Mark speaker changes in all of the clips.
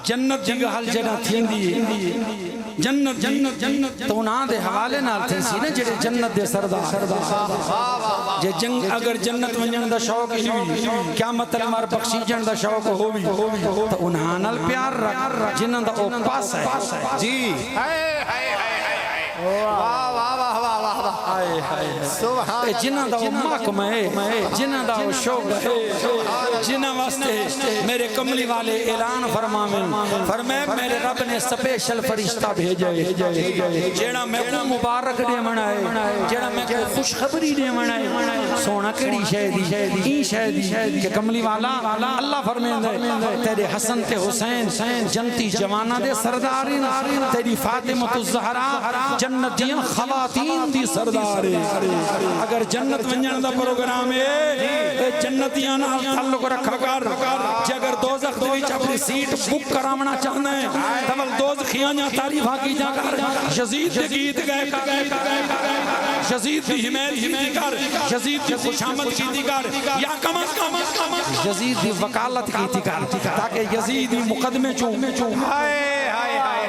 Speaker 1: جنت دی گل جڑا تھیندی جنت تو انہاں دے حوالے نال تھی سی نا جڑے جنت دے سردار جے جنگ اگر جنت ونجن دا شوق ہی ہوئی قیامت مار بخشیجن دا شوق ہووی تو انہاں نال پیار رکھ جنہاں دا او پاس ہے جی
Speaker 2: واہ واہ واہ واہ واہ واہ
Speaker 1: جنہاں دا وہ محکم ہے جنہاں دا وہ شوق ہے جنہاں واسطے میرے کملی والے اعلان فرمائے میرے رب نے سپیشل فرشتہ بھیجے جیڑا میں کو مبارک دے منائے جیڑا میں کو خوشخبری دے منائے سونا کیڑی شہدی این شہدی کہ کملی والا اللہ فرمائے تیرے حسن تے حسین جنتی جوانہ دے سردارین تیری فاطمہ الزہرا جنتیاں خواتین دی سردار اگر جنت ونجن دا پروگرام ہے جنتیاں نال تعلق رکھا کر جے اگر دوزخ دے وچ اپنی سیٹ بک کرامنا چاہندے ہیں تمل دوزخیاں جا تعریفاں کی جا کر یزید دے گیت گئے کر یزید دی حمایت کی کر یزید دی خوشامد کی کر یا کم از کم یزید دی وکالت کی کر تاکہ یزید دی مقدمے چوں
Speaker 2: ہائے ہائے ہائے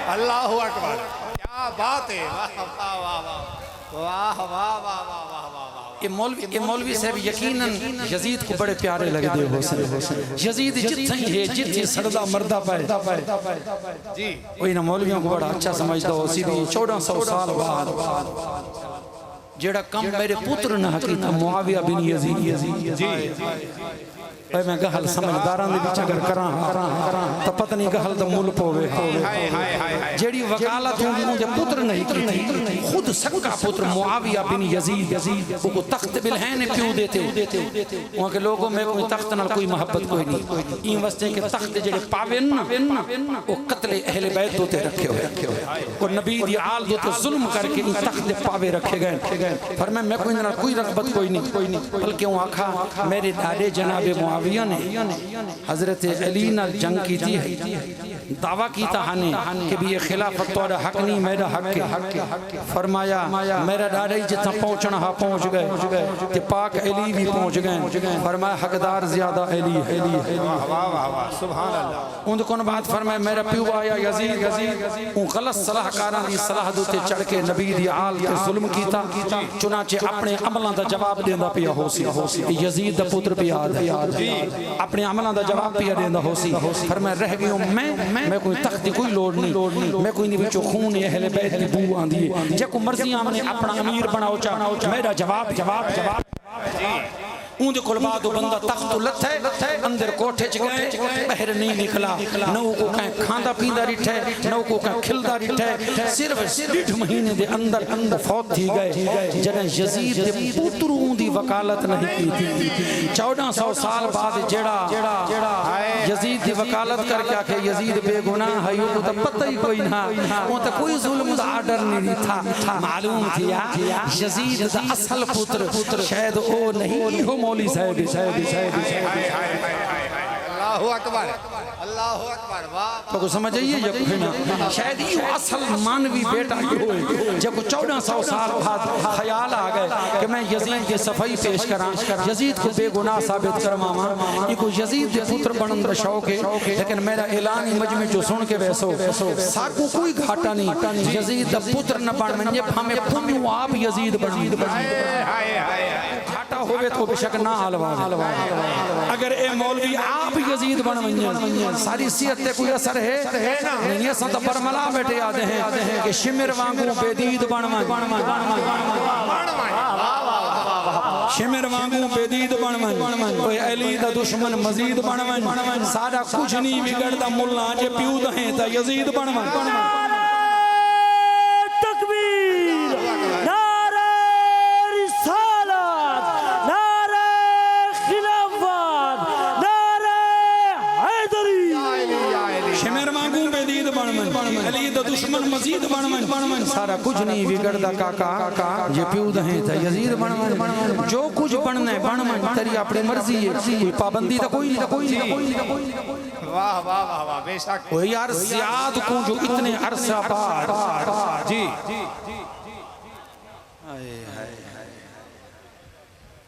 Speaker 2: اللہ اکبر کیا بات ہے واہ واہ واہ واہ واہ واہ واہ واہ
Speaker 1: یہ مولوی صاحب یقیناً یزید کو بڑے پیارے لگ دے ہو سکتے یزید جتنی سردہ مردہ پائے
Speaker 2: جی
Speaker 1: وہی نا مولویوں کو بڑا اچھا سمجھتا ہو سی بھی 1400 سال بعد جیڑا کم میرے پتر نہ حقیقہ معاویہ بن یزید جی میں گہل سمجھداران دے بچ اگر کراں تو پتہ نہیں گہل دا مول پوے جیڑی وکالت ہوں دے پتر نہیں کی تھی خود سکا پتر معاویہ بن یزید وہ کو تخت بالہین پیو دیتے وہاں کے لوگوں میں کوئی تخت نہ کوئی محبت کوئی نہیں این واسطے کہ تخت جڑے پاوین وہ قتل اہل بیت دوتے رکھے ہوئے اور نبی دی آل دوتے ظلم کر کے این تخت پاوے رکھے گئے فرمائے میں کوئی رغبت کوئی نہیں بلکہ وہ آکھا میرے دادے جناب معاویہ نے حضرت علی نال جنگ کی تھی دعویٰ کی تاہانے کہ بھی یہ خلافت تو حق نہیں میرا حق ہے فرمایا میرا ڈاڑی جتنا پہنچنا ہاں پہنچ گئے کہ پاک علی بھی پہنچ گئے فرمایا حقدار زیادہ علی
Speaker 2: سبحان اللہ
Speaker 1: ان کون بات فرمایا میرا پیو آیا یزید ان غلط صلاح کاران دی صلاح دوتے چڑھ کے نبی دی آل کے ظلم کیتا چنانچہ اپنے عملان دا جواب دیندہ پیا ہو سی یزید دا پتر پیا آدھے اپنے عملان دا جواب پیا دیندہ ہو سی فرمایا رہ گئی ہوں میں کوئی تخت کوئی لوڑ نہیں میں کوئی نہیں بچو خون اہل بیت دی بو آن دیئے جے کو مرضی آمنے اپنا امیر بناو چاہ میرا جواب اون دے کل بعد بندہ تخت لت ہے اندر کوٹھے چگئے بہر نہیں نکلا نو کو کہیں کھاندہ پیندہ رٹھے نو کو کہیں کھلدہ رٹھے صرف 1.5 مہینے دے اندر فوت تھی گئے جنہیں یزید دے پتروں دی وکالت نہیں کی تھی 1400 سال بعد جڑا یزید دی وکالت کر کے آکھے یزید بے گناہ ہے یہ تو پتہ ہی کوئی نہ وہ تو کوئی ظلم دا آڈر نہیں تھا معلوم تھیا یزید دا اصل پتر شاید او نہیں ہو مولی صاحب
Speaker 2: اللہ اکبر اللہ اکبر
Speaker 1: تو کو سمجھ آئیے یہ شاید یہ اصل مانوی بیٹا یہ ہوئے جب 1400 سال بعد خیال آ گئے کہ میں یزید کے صفائی پیش کران یزید کو بے گناہ ثابت کرماما یہ کو یزید کے پتر بنند شوق ہے لیکن میرا اعلانی مجمع جو سن کے ویسو ساکو کوئی گھاٹا نہیں یزید دا پتر نہ بن منجے ہمیں پنیو آپ یزید بنند گھاٹا ہوئے تو بے شک نہ حلوہ اگر اے مولوی آپ یزید بن منجے ساری سیت تے کوئی اثر ہے نہیں یہ سنتا برملا بیٹے آدھے ہیں کہ شمر وانگوں بیدید بنوان شمر وانگوں بیدید بنوان کوئی علی دا دشمن مزید بنوان سارا کچھ نہیں بگڑ دا ملہ جے پیو دہیں تا یزید بنوان
Speaker 3: تکبیر نعرہ رسالت نعرہ خلافت نعرہ حیدری
Speaker 1: شمر وانگوں بیدید بنوان علی دا دشمن مزید بنوان سارا کچھ نہیں بگڑ دا کاکا یہ پیو دہیں تا یزید بنوان جو کچھ بننے بنوان تری اپنے مرضی ہے کوئی پابندی تا کوئی نہیں
Speaker 2: واہ واہ واہ واہ بے شک
Speaker 1: وہ یار زیاد کو جو اتنے عرصہ بعد جی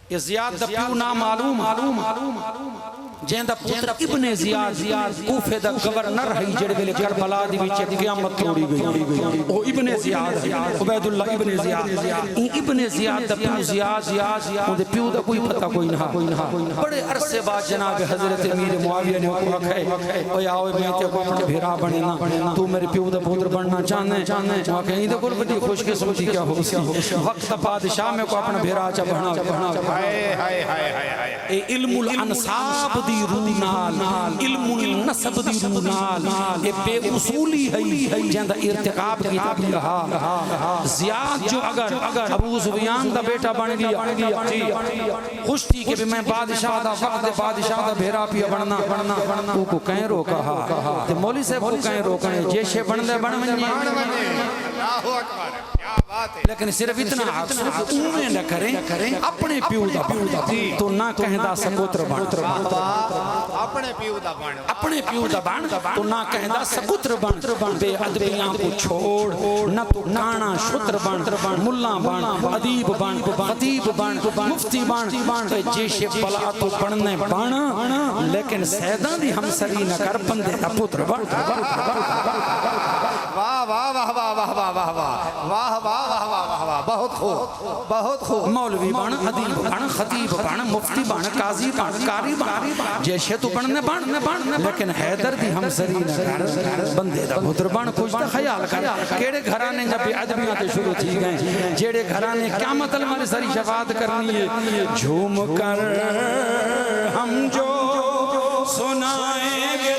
Speaker 1: یہ زیاد دا پیو نا معلوم جہاں دا پتر ابن زیاد کوفے دا گورنر ہے جڑے ویلے کربلا دی وچ قیامت توڑی گئی او ابن زیاد عبید اللہ ابن زیاد ابن زیاد دا پیو زیاد اون دے پیو دا کوئی پتہ کوئی نہ بڑے عرصے بعد جناب حضرت امیر معاویہ نے کو آکھے او آؤ میں تے کو اپنے بھیرا بنے نا تو میرے پیو دا پتر بننا چاہنے وہ کہیں تے کول بڑی خوش قسمتی کیا ہو سی وقت بادشاہ میں کو اپنا بھیرا چا بنا اے علم الانصاب دی روح نال علم النسب دی روح نال اے بے اصولی ہے جہاں دا ارتقاب کتاب کہا زیاد جو اگر ابو سفیان دا بیٹا بن گیا خوش تھی کہ میں بادشاہ دا وقت بادشاہ دا بھیرا پیا بننا تو کو کہیں روکا تے مولی صاحب کو کہیں روکا ہے جیشے بن دے بن منجے
Speaker 2: اللہ اکبر کیا بات ہے
Speaker 1: لیکن صرف اتنا اومیں نہ کریں اپنے پیو دا تو نہ کہیں دا سکوتر بن
Speaker 2: اپنے پیو دا بن
Speaker 1: تو نہ کہیں دا سکوتر بن بے ادبیاں کو چھوڑ نہ تو کانا شتر بن ملا بن ادیب بن خطیب بن مفتی بن جیش بلا تو پڑھنے بن لیکن سیدان دی ہم سری نہ کر بندے دا پتر بن
Speaker 2: واہ واہ واہ واہ واہ واہ واہ واہ واہ واہ واہ واہ بہت خوب
Speaker 1: مولوی بن ادیب بن خطیب بن مفتی بن قاضی بن قاری بن جیسے تو بن لیکن حیدر دی ہم سری نہ کر بندے دا پتر بن کچھ تا خیال کر کیڑے گھرانے جب ادبیاں تے شروع تھی گئے جیڑے گھرانے قیامت ہماری ساری شفاعت کرنی ہے جھوم کر ہم جو سنائیں گے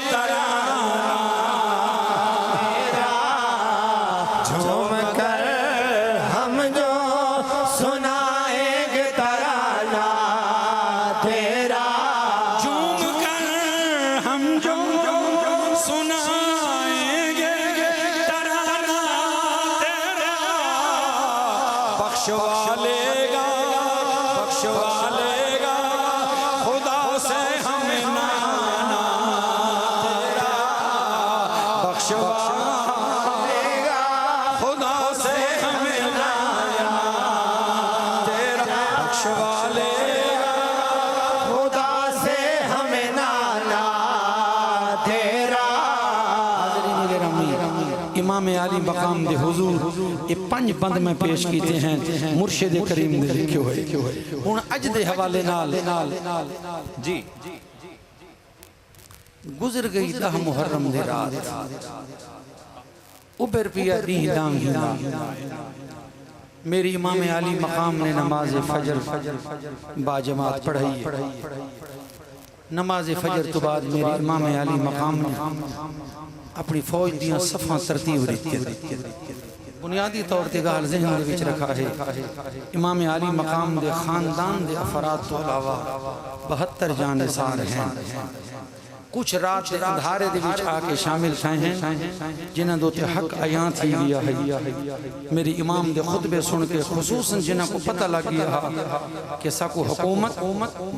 Speaker 1: امام علی مقام دے حضور یہ 5 بند میں پیش کیتے ہیں مرشد کریم دے لکھے ہوئے ان اج دے حوالے نال جی گزر گئی 10 محرم دے رات ابھر پیا دی دام میری امام علی مقام نے نماز فجر با جماعت پڑھائی نماز فجر تو بعد میری امام علی مقام نے اپنی فوج دیاں صفحاں ترتیب رہتی ہے بنیادی طور تے گال ذہن دے وچ رکھا ہے امام علی مقام دے خاندان دے افراد تو علاوہ 72 جانثار ہیں کچھ رات دے اندھارے دے وچ آ کے شامل تھے ہیں جنہاں دو تے حق عیاں تھی گیا ہے میری امام دے خطبے سن کے خصوصاً جنہاں کو پتہ لگ گیا کہ ساکو حکومت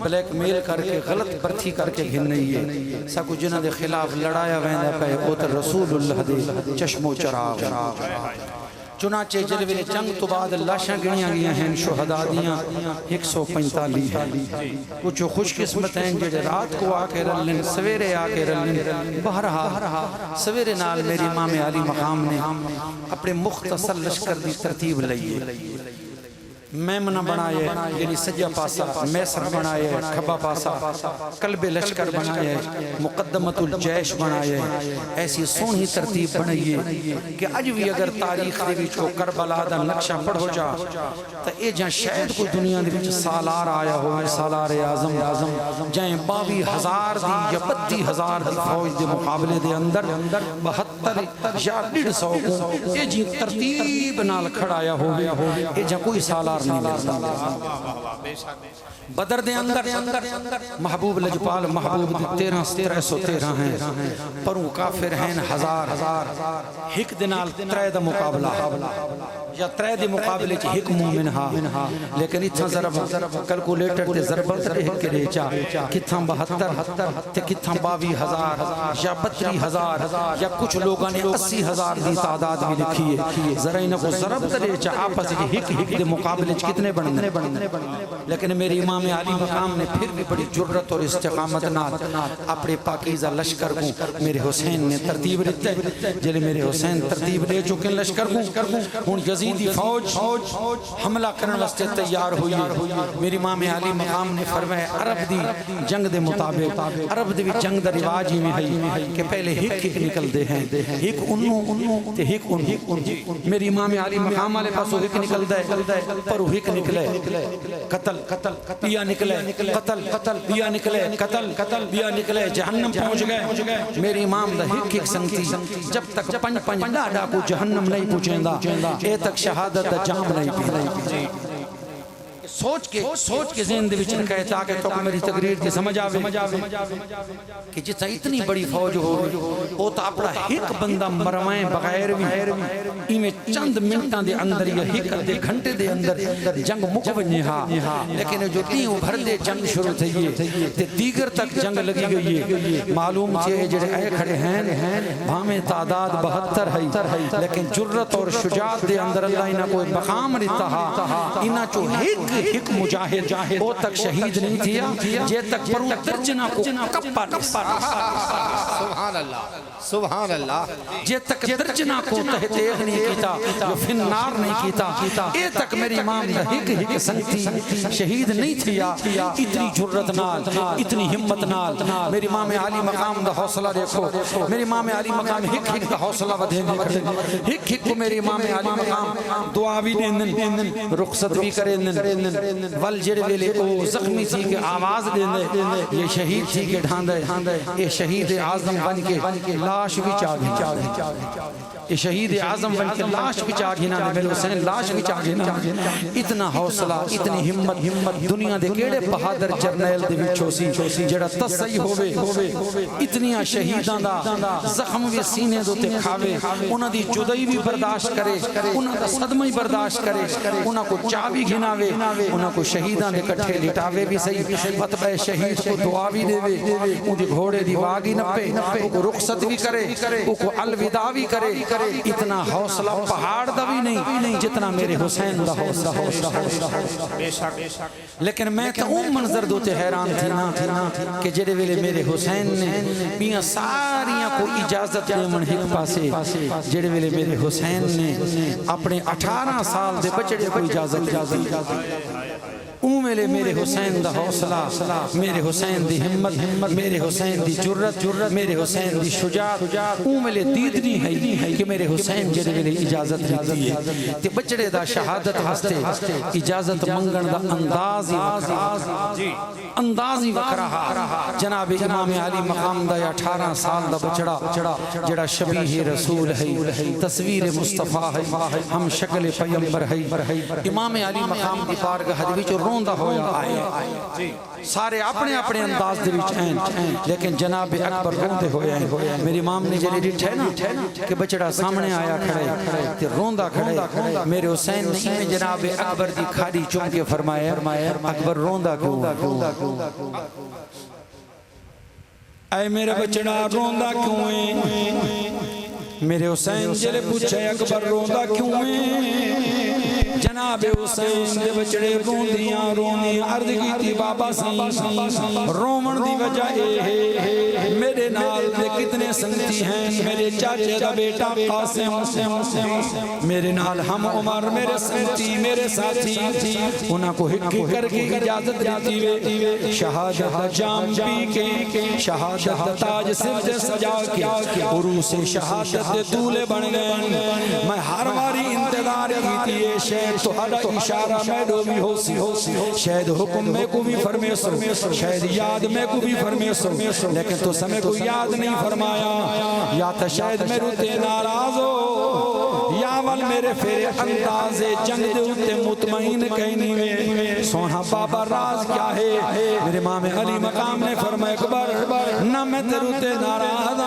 Speaker 1: بلیک میل کر کے غلط برتھی کر کے گھن نہیں ہے ساکو جنہاں دے خلاف لڑایا ویندہ پہ اوتر رسول اللہ دے چشم و چراغ چنانچہ جلوے جنگ تو بعد لاشاں گنیاں گیا ہیں شہداء دیاں 145 ہیں کچھ خوش قسمت ہیں جڑے رات کو آ کے رلن سویرے آ کے رلن بہرہا سویرے نال میری امام علی مقام نے اپنے مختصر لشکر دی ترتیب لئیے میمنہ بنائے یعنی سجا پاسا میسر بنائے کھبا پاسا قلب لشکر بنائے مقدمت الجیش بنائے ایسی سونی ترتیب بنائیے کہ اج بھی اگر تاریخ دے وچ کربلا دا نقشہ پڑھو جا تو اے جہاں شاید کوئی دنیا دے وچ سالار آیا ہوئے سالار اعظم جہاں 22,000 دی یا 32,000 دی فوج دے مقابلے دے اندر 72 یا 150 کو اے جی ترتیب نال کھڑایا ہوئے اے جہاں کوئی سالار نہیں ملتا بدر دے اندر محبوب لجپال محبوب 1313 ہیں پروں کافر ہیں 1000 ہک دنال 3 دا مقابلہ یا ترے دے مقابلے چ ایک مومن ہا لیکن اتھا ضرب کیلکولیٹر تے ضربت ایک کے ریچا کتھاں 72 تے کتھاں 22,000 یا 32,000 یا کچھ لوگوں نے 80,000 دی تعداد بھی لکھی ہے ذرا انہاں کو ضرب تے ریچا آپس وچ ایک دے مقابلے چ کتنے بننے لیکن میرے امام علی مقام نے پھر بھی بڑی جرت اور استقامت نال اپنے پاکیزہ لشکر کو میرے حسین نے ترتیب دیتا ہے جلے میرے حسین ترتیب دے چکے لشکر کو ہن یزیدی فوج حملہ کرنے واسطے تیار ہوئی میری امام علی مقام نے فرمایا عرب دی جنگ دے مطابق عرب دی جنگ دا رواج ہی میں ہے کہ پہلے ہک نکل دے ہیں ہک انہوں تے ہک انہوں میری امام علی مقام والے پاسوں ہک نکل دے پر ہک نکلے قتل پیا نکلے قتل پیا نکلے قتل پیا نکلے جہنم پہنچ گئے میری امام دا ہک سنگتی جب تک پنج ڈاڈا کو جہنم نہیں پہنچیں دا اے تک شہادت دا جام نہیں پی سوچ کے ذہن دے وچ کہتا کہ تو میری تقریر کی سمجھ آوے کہ جس اتنی بڑی فوج ہو وہ تو اپنا ایک بندہ مروائیں بغیر بھی میں چند منٹاں دے اندر یا ایک دے گھنٹے دے اندر جنگ مک ونجے ہا لیکن جو تیوں بھر دے جنگ شروع تھی تے دیگر تک جنگ لگی گئی ہے معلوم چھے جڑے اے کھڑے ہیں بھامیں تعداد 72 ہے لیکن جرت اور شجاعت دے اندر اللہ انہاں کوئی مقام رہتا ہا انہاں چو ایک مجاہد وہ تک شہید نہیں تھیا جے تک پرو درجنہ کو کپا
Speaker 2: سبحان اللہ سبحان اللہ
Speaker 1: جے تک درجنہ کو تہتیغ نہیں کیتا جو فنار نہیں کیتا اے تک میری امام دا ہک سنگتی شہید نہیں تھیا اتنی جرت نال اتنی ہمت نال میری امام علی مقام دا حوصلہ دیکھو میری امام علی مقام ہک دا حوصلہ ودھے گے ہک کو میری امام علی مقام دعا بھی دین رخصت بھی کریں ول جڑے ویلے او زخمی تھی کہ آواز دیندے یہ شہید تھی کہ ڈھاندے یہ شہید اعظم بن کے لاش بھی چاہ یہ شہید اعظم بن کے لاش بھی چاہ گھنا میرے حسین لاش بھی چاہ گھنا اتنا حوصلہ اتنی ہمت دنیا دے کیڑے بہادر جرنیل دے وچوں سی جڑا تصحیح ہوے اتنی شہیداں دا زخم بھی سینے دے تے کھاوے انہاں دی جدائی بھی برداشت کرے انہاں دا صدمہ بھی برداشت کرے انہاں کو چاہ بھی گھناوے انہاں کو شہیداں دے کٹھے لٹاوے بھی صحیح فتبہ شہید کو دعا بھی دے ان دی گھوڑے دی واگی نپے ان کو رخصت بھی کرے ان کو الوداع بھی کرے اتنا حوصلہ پہاڑ دا بھی نہیں جتنا میرے حسین دا حوصلہ لیکن میں تو اون منظر دوتے حیران تھی نا کہ جڑے ویلے میرے حسین نے بیاں ساریاں کو اجازت دے من ہک پاسے جڑے ویلے میرے حسین نے اپنے 18 سال دے بچڑے کو اجازت اون ویلے میرے حسین دا حوصلہ میرے حسین دی ہمت میرے حسین دی جرت میرے حسین دی شجاعت اون ویلے دیدنی ہے کہ میرے حسین جڑے ویلے اجازت دیتی ہے تے بچڑے دا شہادت واسطے اجازت منگن دا انداز ہی وکھرا جناب امام علی مقام دا 18 سال دا بچڑا جڑا شبیہ رسول ہے تصویر مصطفیٰ ہے ہم شکل پیغمبر ہے امام علی مقام دی بارگاہ دے وچ روندا ہویا آئے سارے اپنے اپنے انداز دے وچ ہیں لیکن جناب اکبر روندے ہوئے ہیں میری امام نے جڑے ڈٹھے نا کہ بچڑا سامنے آیا کھڑے تے روندا کھڑے میرے حسین نے جناب اکبر دی کھاڑی چوم کے فرمایا اکبر روندا کیوں اے میرے بچڑا روندا کیوں ہے میرے حسین جلے پوچھے اکبر روندا کیوں ہے جناب حسین دے بچڑے روندیاں عرض کی تھی بابا سی رومن دی وجہ اے ہے میرے نال دے کتنے سنگتی ہیں میرے چاچے دا بیٹا قاسم میرے نال ہم عمر میرے سنگتی میرے ساتھی انہاں کو ہک کر کے اجازت دیتی وے شہادت دا جام پی کے شہادت دا تاج سر دے سجا کے عروس شہادت دے دولے بن گئے میں ہر باری انتظار کیتی ہے شاید تو ہر اشارہ میں دو بھی ہو سی شاید حکم میں کو بھی فرمے سو شاید یاد میں کو بھی فرمے سو لیکن تو سمیں کو یاد نہیں فرمایا یا تا شاید میں روتے ناراض ہو یا ول میرے پھر انداز جنگ دے ہوتے مطمئن کہنی میں سونا بابا راز کیا ہے میرے امام علی مقام نے فرمایا اکبر نہ میں تے روتے ناراض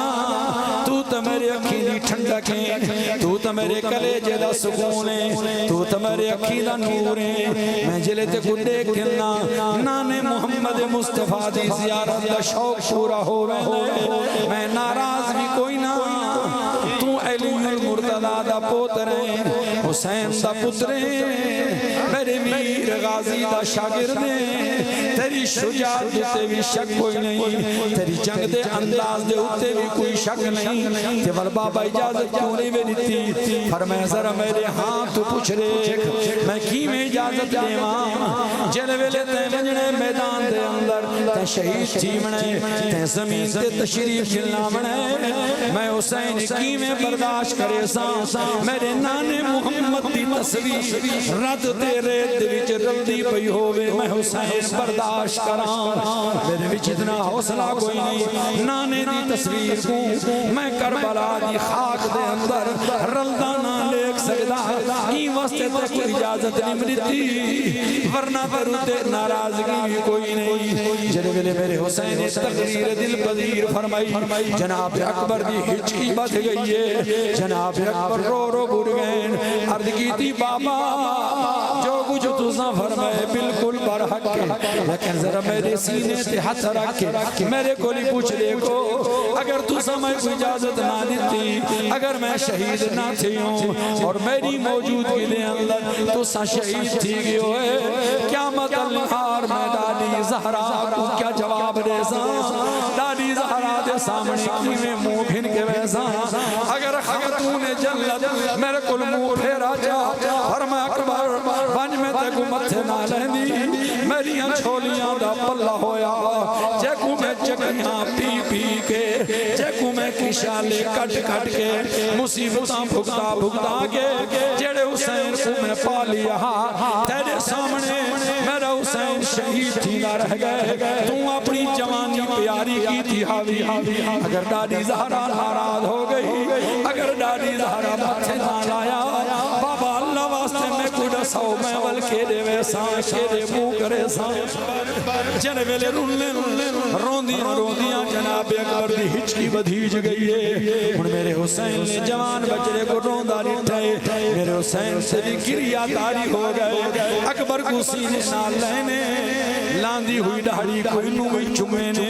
Speaker 1: تو میرے اکھیلی ٹھنڈا کہیں تو تو میرے کلیجے دا سکون ہے تو تو میرے اکھی دا نور ہے میں جلے تے کو دیکھنا نانے محمد مصطفیٰ دی زیارت دا شوق پورا ہو رہے میں ناراض بھی کوئی نہ تو علی المرتضی دا پوتر ہے حسین دا پتر ہے میرے میر غازی دا شاگرد ہے تیری شجاعت تے بھی شک کوئی نہیں تیری جنگ دے انداز دے ہوتے بھی کوئی شک نہیں کہ بابا اجازت کیوں نہیں میں دیتی فرمایا ذرا میرے ہاں تو پوچھ ریکھ میں کی میں اجازت دے ماں جلویلے تے بجنے میدان دے اندر تے شہید تھی منے تے زمین تے تشریف جلنا منے میں حسین کی میں برداشت کرے سا میرے نانے محمد دی تصویر رد تیرے دوچ رلدی پئی ہوئے میں حسین برداشت کراں میرے وچ اتنا حوصلہ کوئی نہیں نانے دی تصویر کو میں کربلا دی خاک دے اندر رلدہ نہ لیک سکدا ہی واسطے تے کوئی اجازت نہیں ملتی ورنہ پروتے ناراضگی بھی کوئی نہیں جلے ویلے میرے حسین تقریر دل پذیر فرمائی جناب اکبر دی ہچکی بڑھ گئی ہے جناب اکبر رو رو بڑھ گئے عرض کی تھی بابا جو کچھ تُساں فرمائے بالکل برحق ہے لیکن ذرا میرے سینے تے ہاتھ رکھے میرے کو لی پوچھ دیکھو اگر تُساں میں کوئی اجازت نہ دیتی اگر میں شہید نہ تھی ہوں اور میری موجودگی دے اندر تُساں شہید تھی گئے ہوئے قیامت النہار میں ڈالی زہرا کو کیا جواب دے سا ڈالی زہرا دے سامنے کی میں منہ بھن کے ویسا اگر خاتون جنت میرے کل منہ پھیرا جا فرمایا اکبر بنج میں تے کو متھے نہ لہنی میریاں چھولیاں دا پلہ ہویا جے کو میں چکیاں پی پی کے جے کو میں کشالے کٹ کٹ کے مصیبتاں بھگتا بھگتا کے جیڑے حسین کو میں پا لیا تیرے سامنے میرا حسین شہید تھی نہ رہ گئے تو اپنی جوانی پیاری کی تھی حاوی اگر ڈاڈی زہرا ناراض ہو گئی اگر ڈاڈی زہرا متھے نہ لایا بابا اللہ واسطے میں کوڑا سو میں ول کے دے ویسا شیرے مو کرے سا جنے ویلے روندیاں جناب اکبر دی ہچکی بدھیج گئی ہے ہن میرے حسین نے جوان بچڑے کو روندا لٹھائے میرے حسین سے بھی گریا تاری ہو گئے اکبر کو سینے نال لینے لاندی ہوئی ڈاڑی کو انہوں بھی چمے نے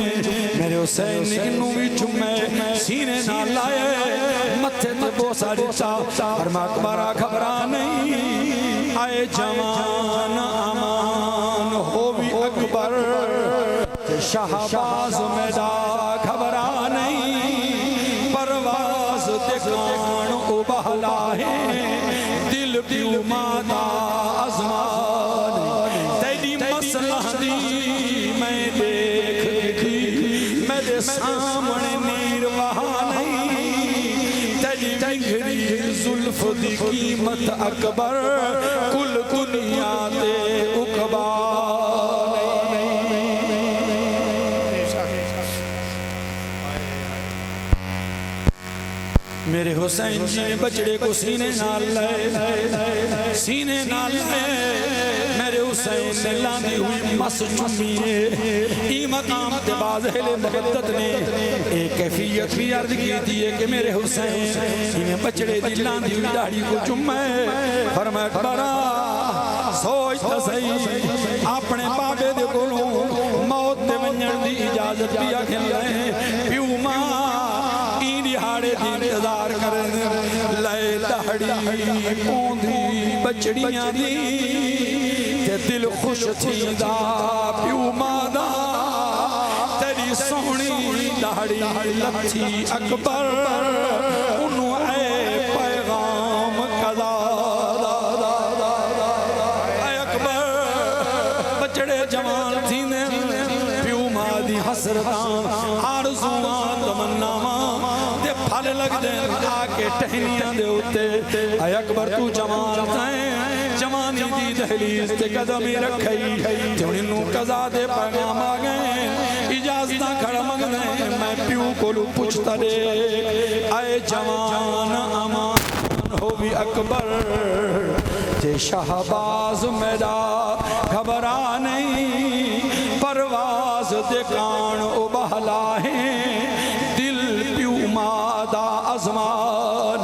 Speaker 1: میرے حسین نے انہوں بھی چمے سینے نال لائے متھے تے بوسا دیتا فرما اکبرہ گھبرا نہیں آئے جوان امان ہو بھی اکبر شہباز میڈا گھبرا نہیں پرواز دکان کو بہلا ہے دل پیو مادا ازمان تیری مسئلہ دی میں دیکھ دی میرے سامنے نیر وہاں نہیں تیری بگھری زلف دی قیمت اکبر کل دنیا دے اکبا میرے حسین جی بچڑے کو سینے نال لائے سینے نال لائے میرے حسین نے لاندی ہوئی مس چمی ہے ای مقام تے باز اہل محبت نے ایک کیفیت بھی عرض کی تھی ہے کہ میرے حسین انہیں بچڑے دی لاندی ہوئی داڑھی کو چمے فرمایا اکبرہ سوچتا صحیح اپنے بابے دے کولوں موت دے ونجن دی اجازت بھی آکھن لائے پیو ماں ہاڑے دی انتظار کرن لائے دہڑی پوندھی بچڑیاں دی تے دل خوش تھی دا پیو مادا تیری سونی دہڑی لتھی اکبر انہوں اے پیغام قضا اے اکبر بچڑے جوان تھی نے پیو مادی حسرتاں آرزوان تمناواں پھل لگ دیں آکے ٹہنیاں دے ہوتے اے اکبر تو جوان تائیں جوانی دی دہلیز تے قدمی رکھئی تے انہوں قضا دے پیغام آگئے اجازتہ کھڑا مگنے میں پیو کو لو پوچھتا دے اے جوان امان ہو بھی اکبر تے شہباز میرا گھبرا نہیں پرواز دے کان ابہلا ہے دل پیو مادا ازمان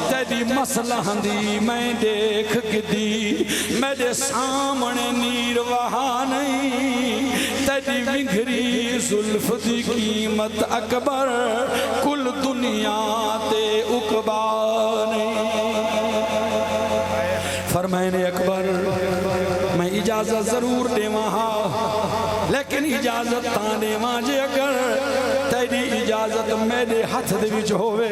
Speaker 1: تیری مسئلہ دی میں دیکھ کے دی میرے سامنے نیر وہاں نہیں تیری ونگری زلف دی قیمت اکبر کل دنیا تے اقبا نہیں فرمائنے اکبر میں اجازت ضرور دے وہاں لیکن اجازت تانے وہاں جے اگر تیری اجازت میرے ہاتھ دے وچ ہوئے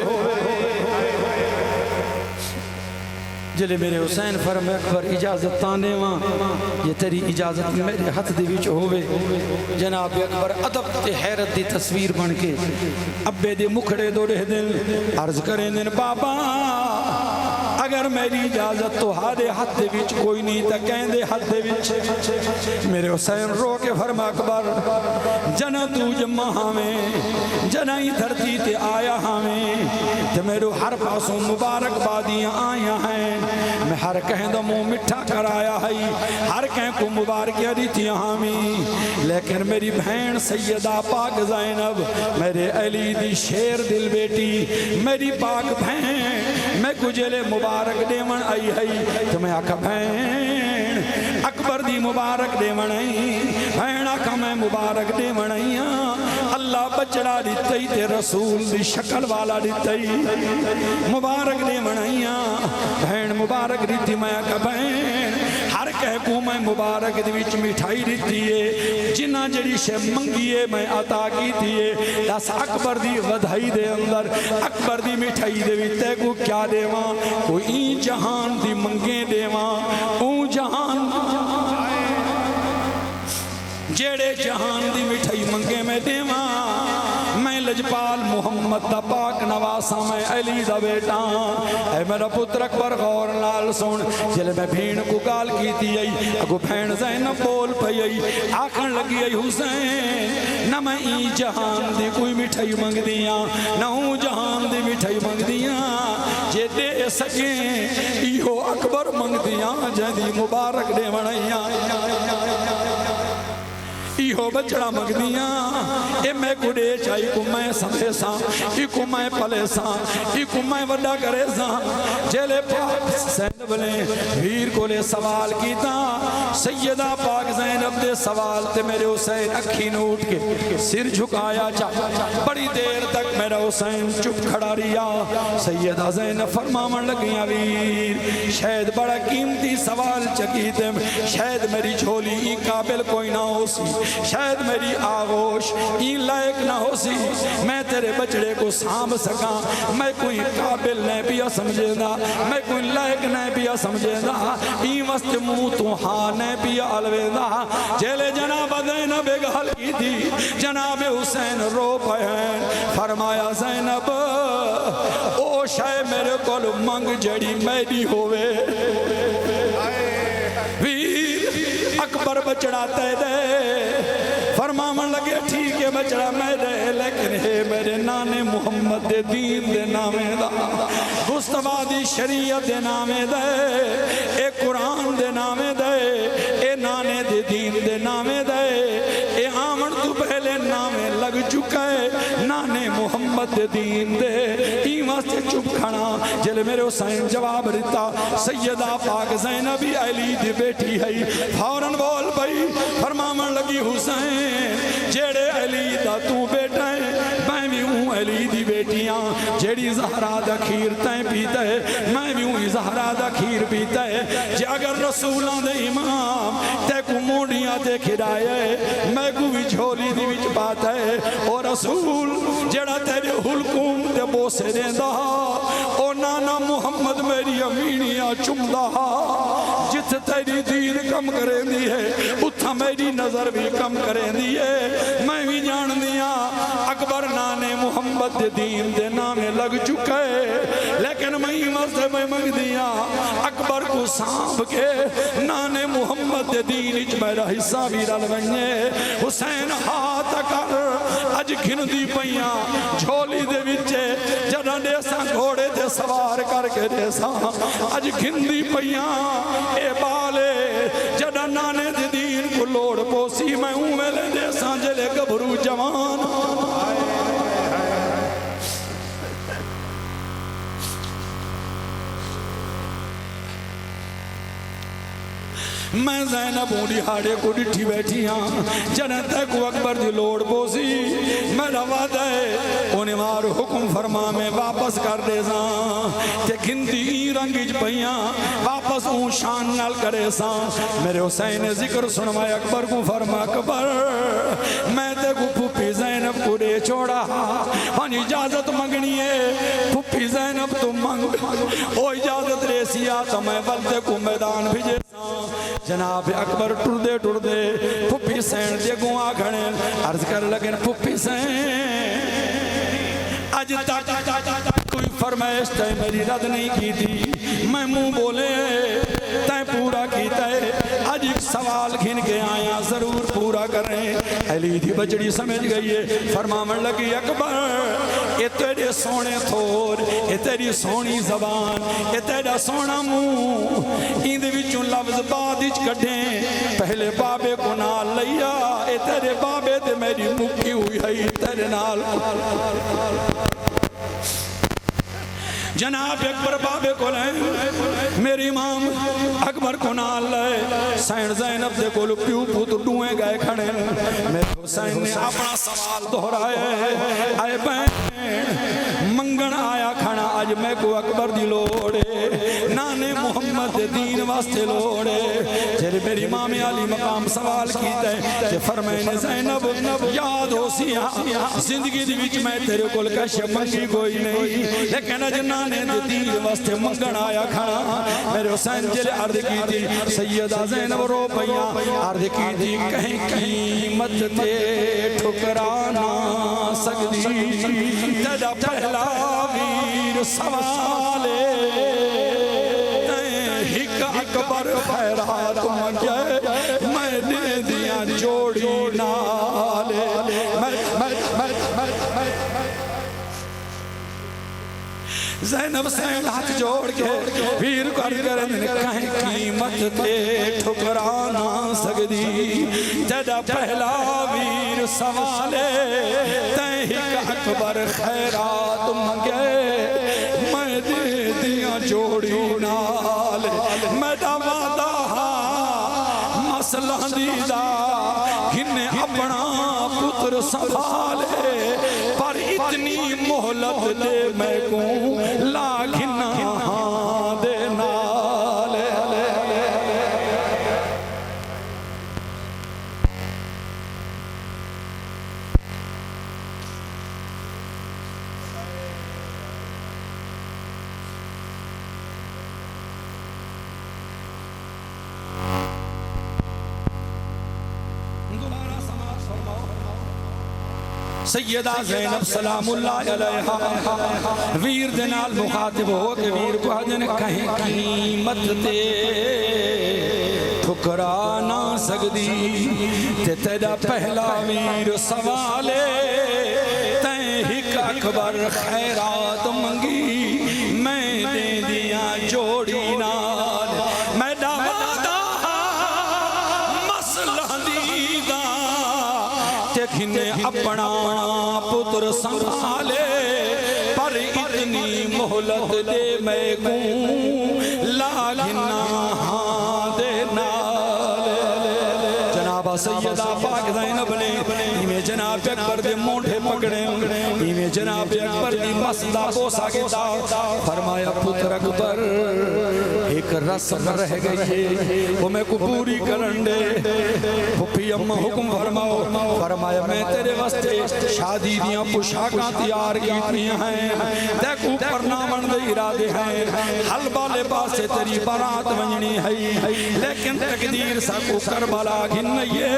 Speaker 1: جلے میرے حسین فرمائے اکبر اجازت تانے وہاں یہ تیری اجازت میرے ہاتھ دے وچ ہوئے جناب اکبر ادب تے حیرت دی تصویر بن کے ابے دے مکھڑے دو رہ دن عرض کریں دن بابا اگر میری اجازت تو ہارے ہاتھ دے وچ کوئی نہیں تا کہیں دے ہاتھ دے وچ میرے حسین رو کے فرما اکبر جنہ تو جمع ہمیں جنہ ہی دھرتی تے آیا ہمیں تے میرے ہر پاسوں مبارک بادیاں آیا ہیں میں ہر کہیں دا منہ مٹھا کر آیا ہے ہر کہیں کو مبارک ریتیاں ہمیں لیکن میری بہن سیدہ پاک زینب میرے علی دی شیر دل بیٹی میری پاک بہن میں کجلے مبارک دیون آئی ہے تو میں آکھا بہن اکبر دی مبارک دیون آئی بہن آکھا میں مبارک دیون آئی اللہ بچڑا دیتائی تے رسول دی شکل والا دیتائی مبارک دیون آئی بہن مبارک دیتی میں آکھا بہن ہر کہہ کو میں مبارک دی وچ مٹھائی دیتی ہے جنہ جڑی شے منگیے میں عطا کی تھیے دس اکبر دی ودھائی دے اندر اکبر دی مٹھائی دے ویتے کو کیا دیواں کوئی جہان دی منگیں دیواں اون جہان جیڑے جہان دی مٹھائی منگے میں دیواں میں لجپال محمد دا پاک نواسا میں علی دا بیٹا اے میرا پتر اکبر غور لال سن جلے میں بھین کو گال کی تھی اگو بھین زینب بول پئی آکھن لگی حسین نہ میں ای جہان دی کوئی مٹھائی منگ دیاں نہ ہوں جہان دی مٹھائی منگ دیاں جے دے سکیں ایہو اکبر منگ دیاں جہدی مبارک دے ونائیاں ایہو بچڑا مگدیاں اے میں کڑے چاہی کو میں سمجھے ساں ای کو میں پلے ساں ای کو میں وڈا کرے ساں جیلے پاک زینب نے ویر کو لے سوال کیتا سیدہ پاک زینب دے سوال تے میرے حسین اکھی نوٹ کے سر جھکایا چاہ بڑی دیر تک میرا حسین چپ کھڑا ریا سیدہ زینب فرماون لگیاں ویر شاید بڑا قیمتی سوال چکیتے شاید میری جھولی ای قابل کوئی نہ ہو سی شاید میری آغوش این لائق نہ ہو سی میں تیرے بچڑے کو سامب سکاں میں کوئی قابل نہیں پیا سمجھے دا میں کوئی لائق نہیں پیا سمجھے دا این وست منہ تو ہاں نہیں پیا علوے دا جیلے جناب زینب ایک حل کی تھی جناب حسین رو پہن فرمایا زینب او شاہ میرے کول منگ جڑی میری ہوئے ویر اکبر بچڑا تے دے فرماون لگے ٹھیک ہے بچڑا میں دے لیکن ہے میرے نانے محمد دے دین دے نامے دا مصطفیٰ دی شریعت دے نامے دے اے قرآن دے نامے دے اے نانے دے دین دے نامے دے اے آمن تو پہلے نامے لگ چکا ہے نانے محمد دے دین دے ایمہ سے چپ کھڑا جلے میرے حسین جواب رتا سیدہ پاک زینبی علی دی بیٹی ہے فوراً بول بھئی فرماون لگی حسین جیڑے علی دا تو بیٹا ہے میں بھی ہوں علی دی بیٹیاں جیڑی زہرہ دا کھیر تائیں پیتا ہے میں بھی ہوں زہرہ دا کھیر پیتا ہے جی اگر رسولان دے امام تے کو موڑیاں تے کھڑائے میں کو بھی جھولی دی وچ پاتا ہے اور رسول جیڑا تیرے حلقوم تے بوسے دیں دا او نانا محمد میری امینیاں چم دا جت تیری دید کم کریں دی ہے اتھا میری نظر بھی کم کریں دی ہے میں بھی جان دیا اکبر نانے محمد دے دین دے نامے لگ چکے لیکن میں مسئلے میں منگ دیا اکبر کو سانپ کے نانے محمد دے دین اچ میرا حصہ بھی رل بنجے حسین ہاتھ کر اج گھن دی پئیاں جھولی دے وچے جنہ دیساں گھوڑے دے سوار کر کے دیساں اج گھن دی پئیاں اے بالے جنہ نانے دے دین کو لوڑ پوسی میں ہوں میلے دیساں جلے گبرو جوان میں زینب اونڈی ہاڑے کو ڈٹھی بیٹھی ہاں جنتے کو اکبر دی لوڑ بوسی میرا وعدہ ہے انہیں مار حکم فرما میں واپس کر دے ساں تے گھنتی رنگج پہیاں واپس اون شان نال کرے ساں میرے حسین ذکر سنوائے اکبر کو فرما اکبر میں تے کو پھوپی زینب کو دے چھوڑا ہن اجازت منگنی ہے پھوپی زینب تو منگ او اجازت ریسیا تو میں بلدے کو میدان بھیجے جناب اکبر ٹر دے پھوپی سین دے گواں کھڑے عرض کر لگے پھوپی سین اج تک کوئی فرمائش تے میری رد نہیں کی تھی میں منہ بولے تے پورا کیتا ہے آج ایک سوال گھن کے آیا ضرور پورا کریں علی تھی بچڑی سمجھ گئی ہے فرمامن لگی اکبر یہ تیرے سونے تھور یہ تیری سونی زبان یہ تیرا سونا منہ ایند وچوں لفظ بعدچ کڈیں پہلے بابے کو نال لیا یہ تیرے بابے تے میری مکی ہوئی ہے تیرے نال جناب اکبر بابے کو لیں میری امام اکبر کو نال لے سین زینب دے کول پیو پوتر ڈوئیں گئے کھڑے میرے حسین نے اپنا سوال دہرائے اے بہن منگن آیا کھڑا اج میں کو اکبر دی لوڑے نانے محمد دین واسطے لوڑے جب میری امام علی مقام سوال کیتا ہے کہ فرمائے زینب یاد ہو سیاں زندگی دی وچ میں تیرے کول کش منگی کوئی نہیں لیکن اج نانے دین واسطے منگن آیا کھڑا میرے حسین جلے عرض کی تھی سیدہ زینب رو پیا عرض کی تھی کہیں قیمت تے ٹھکرانا سکتی تیرا پہلا ویر سوالے ہک اکبر خیرات منگے میں دے دیا جوڑی نالے زینب سین ہاتھ جوڑ کے ویر کو عرض کریں کہیں قیمت تے ٹھکرانا سکتی تیرا پہلا ویر سوالے تیہک اکبر خیرات منگے میں دے دیا جوڑی نالے میرا وعدہ مسئلہ دیدہ گھنے اپنا پتر سنبھالے پر اتنی محلت دے میں کو لاکھنا دے نالے سیدہ زینب سلام اللہ علیہا ویر دنال مخاطب ہو کہ ویر کو حجن کہیں قیمت تے ٹھکرانا سکتی تے تیرا پہلا ویر سوالے تیہک اکبر خیرات منگی میں دے دیا جوڑی نال میں دعویٰ مسئلہ دیدہ گھنے اپنا پتر سنبھالے پر اتنی محلت دے میں کو لاکھنا دے نالے جناب سیدہ پاک زینب نے ایمیں جناب اکبر دے مونٹھے پکڑے ایمیں جناب اکبر دی مسدہ بوسا کے دا فرمایا پتر اکبر ایک رسم رہ گئی ہے وہ میں کو پوری کرن دے پھپی اممہ حکم فرماؤ فرمایا میں تیرے واسطے شادی دیاں پوشاکاں تیار کیتنی ہیں دیکھو پرنامن دے ارادے ہیں حلبہ لباس سے تیری برات ونجنی ہے لیکن تقدیر سا کو کربلا گھنئیے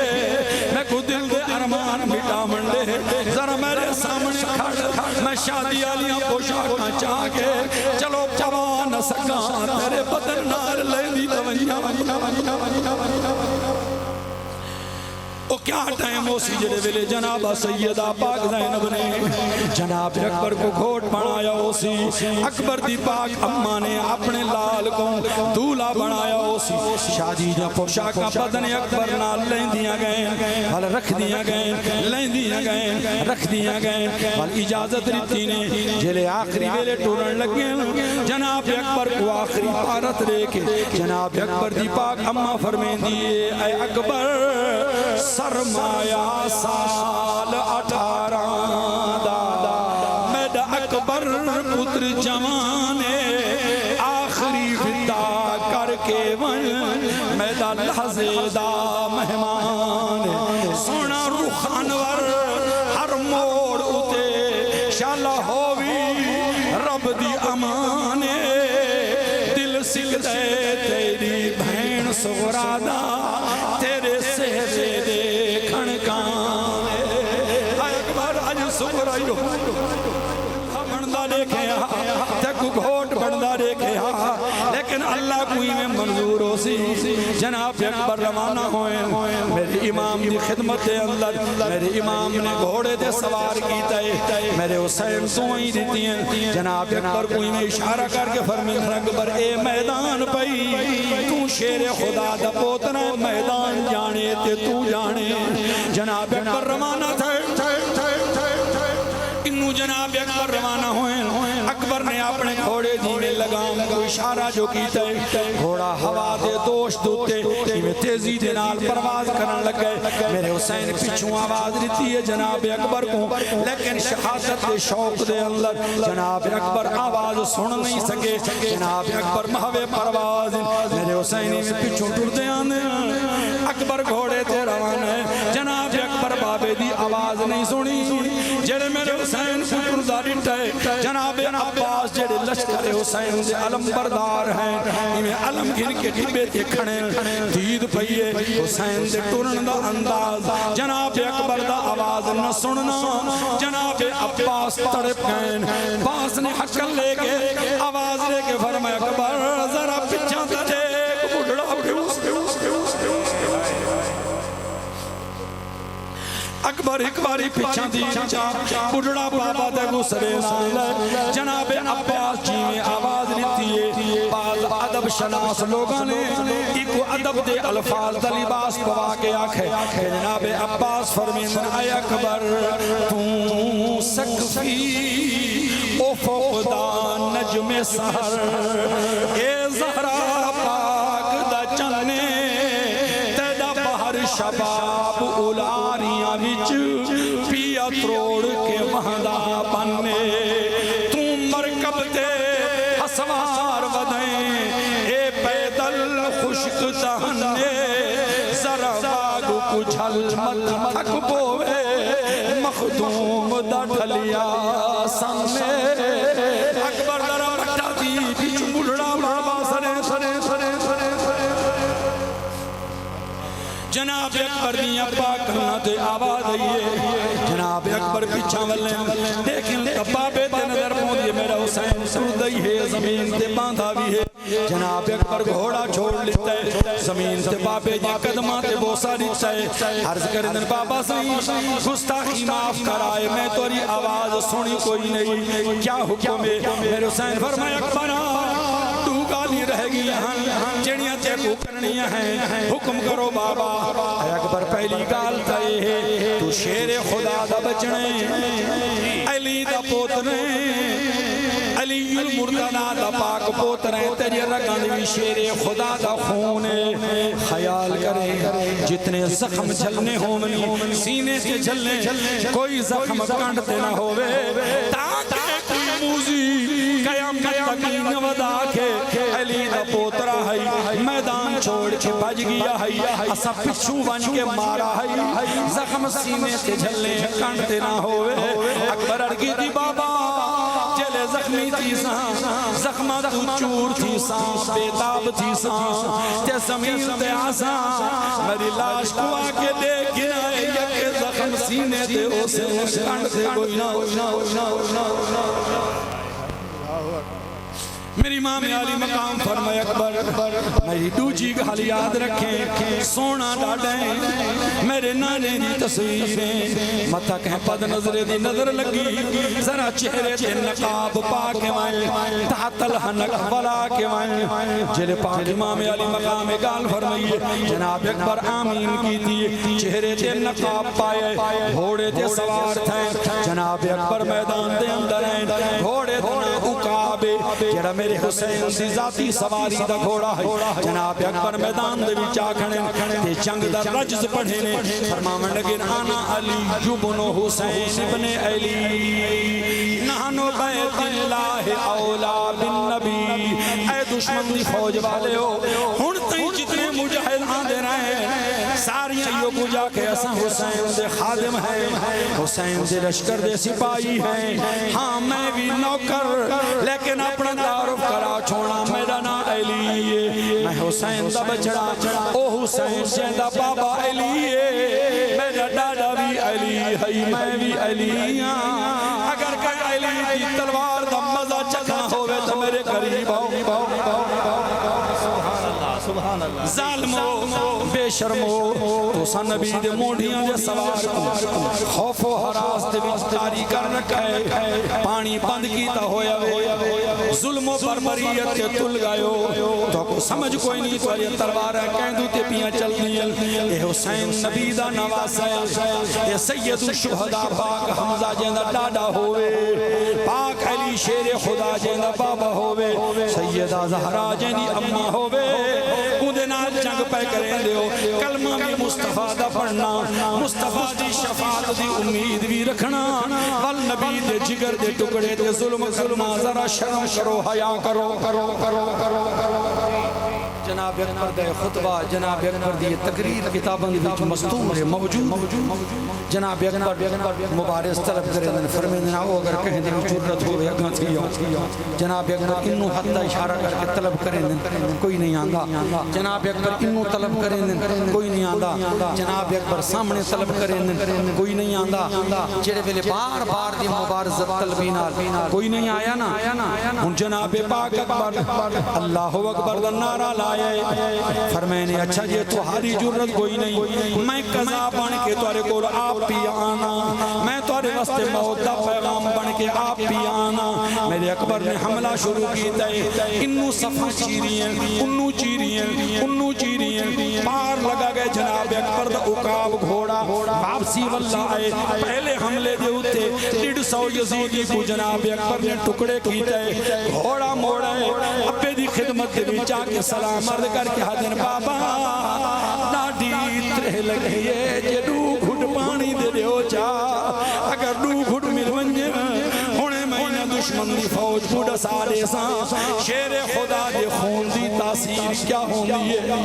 Speaker 1: میں کو دل دے ارمان مٹا منڈے ذرا میرے سامنے کھڑ میں شادی آلیاں پوشاکاں چاہ کے چلو جوان سکاں تیرے بدن نار لے دی توجہ او کیا ٹائم ہو سی جڑے ویلے جناب سیدہ پاک زینب نے جناب اکبر کو گھوٹ بنایا ہو سی اکبر دی پاک اماں نے اپنے لال کو دولہا بنایا ہو سی شادی جا پوشاکا بدن اکبر نال لیندیاں گئے حال رکھ دیاں گئے لیندیاں گئے رکھ دیاں گئے حال اجازت رتی نے جلے آخری ویلے ٹورن لگے جناب اکبر کو آخری پارت لے کے جناب اکبر دی پاک اماں فرمین دیئے اے اکبر سرمایہ سال 18 دا میڈا اکبر پتر جوانے آخری فدا کر کے ون میڈا لحظے دا مہمان سونا روخانور ہر موڑ اتے شالا ہووی رب دی امانے دل سکتے تیری بہن سغرادا تیرے سہرے دیکھن کانے اکبر اج سغرائیو بندہ دیکھے تکو گھوٹ بندہ دیکھے لیکن اللہ کوئی میں منظور ہو سی جناب اکبر روانہ ہوئے میرے امام دی خدمت دے اندر میرے امام نے گھوڑے دے سوار کیتا ہے میرے حسین دعائیں دیتی ہیں جناب اکبر کوئی میں اشارہ کر کے فرمائے اکبر اے میدان پئی تو شیر خدا دا پوتنا میدان جانے تے تو جانے جناب اکبر روانہ تھے انہوں جناب اکبر روانہ ہوئے اکبر نے اپنے گھوڑے دینے لگا کوئی اشارہ جو کیتا ہے گھوڑا ہوا دے دوش دوتے میں تیزی دے نال پرواز کرن لگ گئے میرے حسین پیچھوں آواز دیتی ہے جناب اکبر کو لیکن شہادت دے شوق دے اندر جناب اکبر آواز سن نہیں سکے جناب اکبر مہوے پرواز میرے حسین میں پیچھوں ٹر دے آنے اکبر گھوڑے تے روان ہے جناب اکبر بابے دی آواز نہیں سنی جڑے میرے حسین فکر داری ٹھے جناب عباس جڑے لشکر حسین دے علم بردار ہیں انہیں علم گھن کے ٹھبے تے کھڑے دید پئیے حسین دے ٹرن دا انداز جناب اکبر دا آواز نہ سننا جناب عباس تڑپ گئے باس نے حقل لے کے آواز لے کے فرمایا اکبر ذرا پچھا تے دیکھ بڑھڑا پیوس اکبر ایک باری پیچھا دی بڑھڑا بابا دے گسرے نال جناب عباس جی میں آواز لیتی ہے بعض ادب شناس لوگاں نے ایک ادب دے الفاظ دا لباس پوا کے آکھے جناب عباس فرمیندن اے اکبر تو سکفی افق دا نجم سہر اے زہرا پاک دا چنے تیدا بہر شباب اولاریاں وچ پیا تروڑ کے مہدہ بننے تو مرکب تے حسوار ودیں اے پیدل خشک دہنے ذرا واگو کچھل مت تھک بوے مخدوم دا ڈھلیا سامنے اکبر ذرا بٹا دی پیچھ بڑھڑا بابا سرے سرے سرے سرے جناب اکبر دیاں پاک تے آواز آئیے جناب اکبر پیچھا والے لیکن کبابے تے نظر پہنچے میرا حسین سردئی ہے زمین تے باندھا بھی ہے جناب اکبر گھوڑا چھوڑ لیتا ہے زمین تے بابے جی قدمہ تے بوسا دیتا ہے عرض کردن بابا صحیح گستاخی معاف کرائے میں توری آواز سنی کوئی نہیں کیا حکم ہے میرے حسین فرمایا اکبر تو گالی رہ گی یہاں جنیاں تے کو کرنیاں ہیں حکم کرو بابا اے اکبر پہلی گال تائے ہے تو شیر خدا دا بچنے علی دا پوتنے علی المرتضی دا پاک پوتنے تیری رگان بھی شیر خدا دا خونے خیال کرے جتنے زخم جھلنے ہومنی سینے سے جھلنے کوئی زخم کانٹتے نہ ہوئے تاکہ کوئی موزی قیامت تک ودا کے علی دا پوترا ہے میدان چھوڑ کے بھج گیا ہے اسا پچھو بن کے مارا ہے زخم سینے سے جھلنے کانٹتے نہ ہوئے اکبر ارگی دی بابا چلے زخمی تھی سان زخمہ تو چور تھی سان بیتاب تھی سان تے زمین تے آسان میری لاش کو آکے دیکھنا ہے یک زخم سینے تے اسے کانٹتے کوئی نہ میری امام علی مقام فرمائے اکبر میری دوجی گل یاد رکھیں سونا ڈاڈیں میرے نانے دی تصویریں متا کہیں پد نظر دی نظر لگی ذرا چہرے تے نقاب پا کے وائیں تحت الحنق ولا کے وائیں جلے پاک امام علی مقام گال فرمائیے جناب اکبر آمین کی تھی چہرے تے نقاب پائے گھوڑے تے سوار تھے جناب اکبر میدان دے اندر ہیں گھوڑے تے اکابے جڑا میرے حسین دی ذاتی سواری دا گھوڑا ہے جناب اکبر میدان دے وچ آ کھڑے تے جنگ دا رجز پڑھے نے فرماون لگے انا علی ابن حسین ابن علی نحنو بیت اللہ اولا بالنبی اے دشمن دی فوج والے ہو ہن تئیں جتنے مجاہد آندے رہے ساریاں یو بجا کے اساں حسین دے خادم ہیں حسین دے لشکر دے سپاہی ہیں ہاں میں بھی نوکر لیکن اپنا تعارف کرا چھوڑا میرا نا علی ہے میں حسین دا بچڑا او حسین جیندہ بابا علی ہے میرا ڈاڈا بھی علی ہے میں بھی علی ہاں اگر کوئی علی دی تلوار دا مزہ چکھنا ہوئے تو میرے قریب آؤ ظالمو بے شرمو تو سا نبی دے موڑیاں دے سوار کو خوف و حراس دے وچاری کر رکھے پانی بند کیتا ہویا ظلم و بربریت کے تل گئے تو کو سمجھ کوئی نہیں تو یہ تلوار ہے کہندو تے پیاں چل دیا اے حسین نبی دا نواز ہے اے سید الشہداء پاک حمزہ جیندہ ڈاڈا ہوئے پاک علی شیر خدا جیندہ بابا ہوئے سیدہ زہرا جیندی اممہ ہوئے اندے نال جنگ پہ کریں دیو کلمہ بھی مصطفیٰ دا پڑھنا مصطفیٰ دی شفاعت دی امید بھی رکھنا والنبی دے جگر دے ٹکڑے دے ظلم کرنا ذرا شرم کرو حیا کرو جناب اکبر دے خطبہ جناب اکبر دی تقریر کتاباں دی وچ مستور ہے موجود جناب اکبر مبارز طلب کرے دن فرمیندن آؤ اگر کہیں دن جرت ہوئے اگاں تھی جناب اکبر انہوں حتی اشارہ کر کے طلب کریں دن کوئی نہیں آندا جناب اکبر انہوں طلب کریں دن کوئی نہیں آندا جناب اکبر سامنے طلب کریں دن کوئی نہیں آندا جڑے ویلے بار بار دی مبارز طلبی نال کوئی نہیں آیا نا ان جناب پاک اکبر اللہ اکبر دا نعرہ لائے فرمینے اچھا جی تمہاری جرت کوئی نہیں میں قضا بن کے تمہارے کو آپ پی آنا میں تمہارے واسطے موت دا پیغام بن کے آپ پی آنا میرے اکبر نے حملہ شروع کی تے انہوں صفحہ چیری ہیں انہوں چیری ہیں پار لگا گئے جناب اکبر دا اکاب گھوڑا واپسی واللہ آئے پہلے حملے دے ہوتے 150 یزیدی کو جناب اکبر نے ٹکڑے کی تے گھوڑا موڑے ابے دی خدمت دے بھی جا کے سلام مرد کر کے حدن بابا ڈاڈی ترہ لگئے جے دو گھٹ پانی دے دے ہو چا اگر دو گھٹ مل ونجے ہونے مہینہ دشمن دی فوج بڑا سارے سان شیر خدا دے خون دی تاثیر کیا ہوں دیئے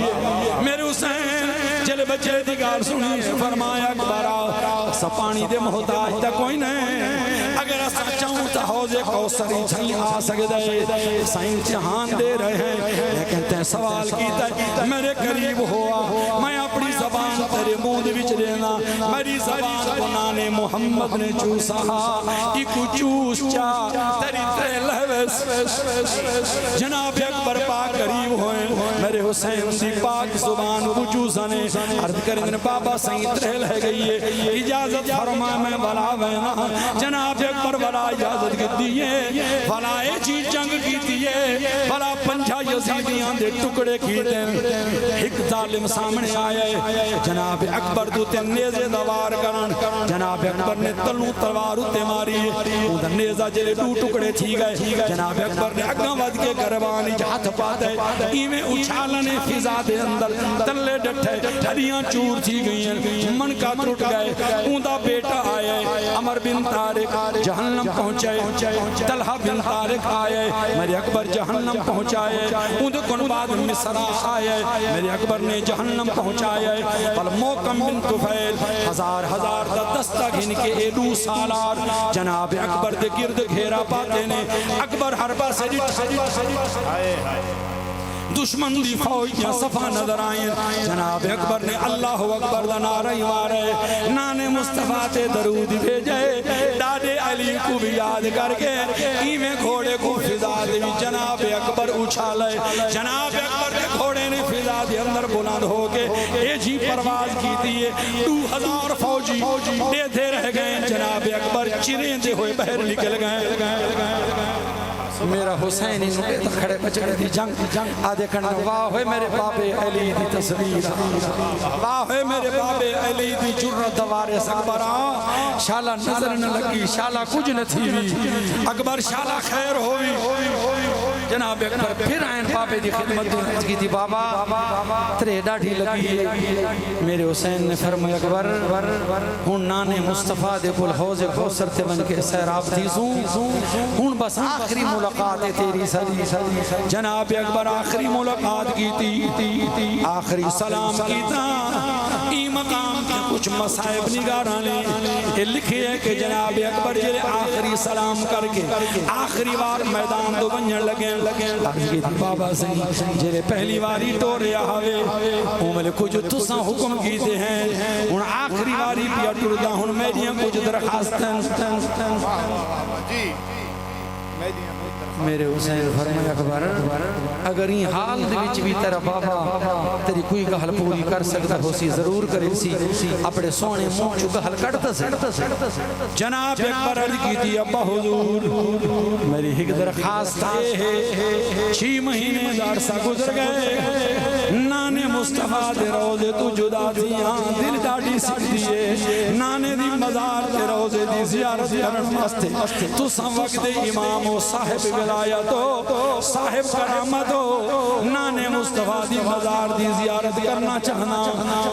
Speaker 1: میرے حسین جل بچے دی گار سنی فرمایا اکبرہ سپانی دے محتاج تا کوئی نہیں اگر ایسا چاہوں تا حوض کوثری چھئی آ سکتے سائن چہان دے رہے ہیں لیکن تے سوال کیتا میرے قریب ہوا میں اپنی زبان تیرے مود وچ دینا میری زبان بنانے محمد نے چوسا ایکو چوس چا تیری تے لہوس جناب اکبر پاک قریب ہوئے میرے حسین دی پاک زبان وجوزہ نے عرض کریں بابا سائن ترہ لہ گئی ہے اجازت فرما میں بلا وینا جناب اکبر بلا اجازت کی دیئے بلا ایچی جنگ کی دیئے بلا پنجا یزیدیاں دے ٹکڑے کی دیں ایک ظالم سامنے آئے جناب اکبر دوتے نیزے دوار کرن جناب اکبر نے تلوں تلوار اتے ماری اندر نیزہ جلے دو ٹکڑے تھی گئے جناب اکبر نے اگاں ود کے گربانی جہت پاتے ایمیں اچھالنے فضا دے اندر تلے ڈٹھے ڈھڑیاں چور تھی گئی ہیں من کا ٹوٹ گئے اوندہ بیٹا آئے عمر بن طارق جہنم پہنچے طلحہ بن طارق آئے میرے اکبر جہنم پہنچائے اوندہ کن بعد مصرہ آئے میرے اکبر نے جہنم پہنچائے پل موکم بن طفیل ہزار دا دستہ گھن کے ایڈو سالار جناب اکبر دے گرد گھیرا پاتے نے اکبر ہر پاس دشمن دی فوجیاں صفا نظر آئیں جناب اکبر نے اللہ اکبر دا نعرہ مارے نانے مصطفیٰ تے درود بھیجے ڈاڈے علی کو بھی یاد کر کے ایویں گھوڑے کو فضا دے جناب اکبر اچھالے جناب اکبر کے گھوڑے نے فضا دے اندر بلند ہو کے اے جی پرواز کی تھی 2000 فوجی ڈیدھے رہ گئے جناب اکبر چریں دے ہوئے بہر نکل گئے میرا حسین انہوں نے کھڑے بچڑے دی جنگ آدھے کھڑا واہ ہوئے میرے بابے علی دی تصویر واہ ہوئے میرے بابے علی دی جرت دوارے اکبران شالہ نظر نہ لگی شالہ کچھ نہ تھی بھی اکبر شالہ خیر ہوئی جناب اکبر پھر آئین بابے دی خدمت دی نج کی تھی بابا ترے ڈاڑھی لگی میرے حسین نے فرمایا اکبر ہون نانے مصطفیٰ دے کل حوض کوثر تے بن کے سیراب تھی ہون بس آخری ملاقات تیری سری جناب اکبر آخری ملاقات کی تھی آخری سلام کی تھا ای مقام کے کچھ مصائب نگارانے یہ لکھے ہے کہ جناب اکبر جلے آخری سلام کر کے آخری بار میدان دو بنجن لگیں عرض کی تھی بابا سے جلے پہلی باری ٹورے آوے امال کچھ تساں حکم کیتے ہیں ان آخری باری پیا ٹردہ ہن میڈیاں کچھ درخواستن
Speaker 2: جی
Speaker 1: میرے حسین فرمایا اکبر اگر یہ حال دے وچ بھی تیرا بابا تیری کوئی گل پوری کر سکتا ہو سی ضرور کرے سی اپنے سونے منہ چ گل کڈتا سی جناب اکبر عرض کی تھی ابا حضور میری ایک درخواست ہے 6 مہینے عرصہ گزر گئے نانے مصطفیٰ دے روزے تو جدا دیاں دل ڈاڑی سکتی ہے نانے دی مزار دے روزے دی زیارت کرن واسطے تو سم وقت امام و صاحب ولایت ہو صاحب کرامت ہو نانے مصطفیٰ دی مزار دی زیارت کرنا چاہنا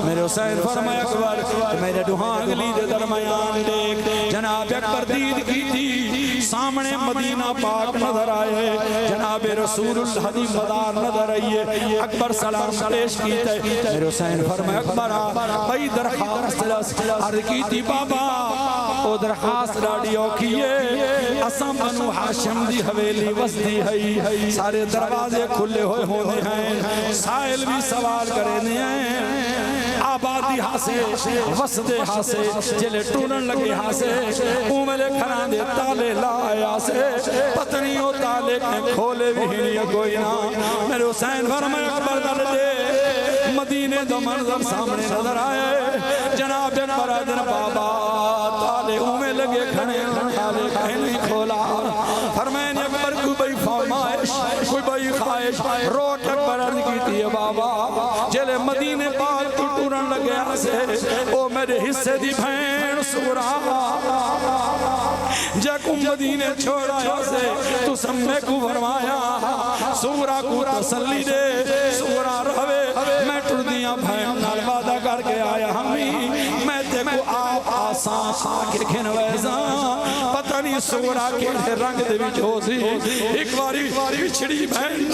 Speaker 1: میرے حسین فرمایا اکبر میرے ڈوہاں گلی دے درمیان دیکھ جناب اکبر دید کی تھی سامنے مدینہ پاک نظر آئے جناب رسول اللہ دی مزار نظر آئیے اکبر سلام پیش کیتے میرے حسین فرمایا اکبر بھائی درخواست عرض کی تھی بابا او درخواست ڈاڑی اوکھیے اساں بنو ہاشم دی حویلی وسدی ہے سارے دروازے کھلے ہوئے ہونے ہیں سائل بھی سوال کرنے ہیں آبادی ہاسے وسدے ہاسے جلے ٹونن لگے ہاسے اوملے کھران دے تالے لائے آسے پتنی او تالے کے کھولے بھی نہیں کوئی نا میرے حسین فرمایا اکبر در دے مدینے دو منظر سامنے نظر آئے جناب اکبر بابا تالے اومے لگے کھنے تالے کہیں نہیں کھولا فرمائن اکبر کوئی بھئی فرمائش کوئی بھئی خواہش روٹ اکبر عرض کی تھی بابا جلے مدینے پاک تو ٹورن لگے آسے او میرے حصے دی بھین سورا جاکو مدینے چھوڑا آسے تو سمیں کو فرمایا سورا کو تسلی دے سورا روے میں ٹردیاں بھین نال وعدہ کر کے آیا ہمیں میں تے کو آپ آسان آکے کھنویزاں پتہ نہیں سورا کے رنگ دے بھی جوزی ایک باری پچھڑی بہن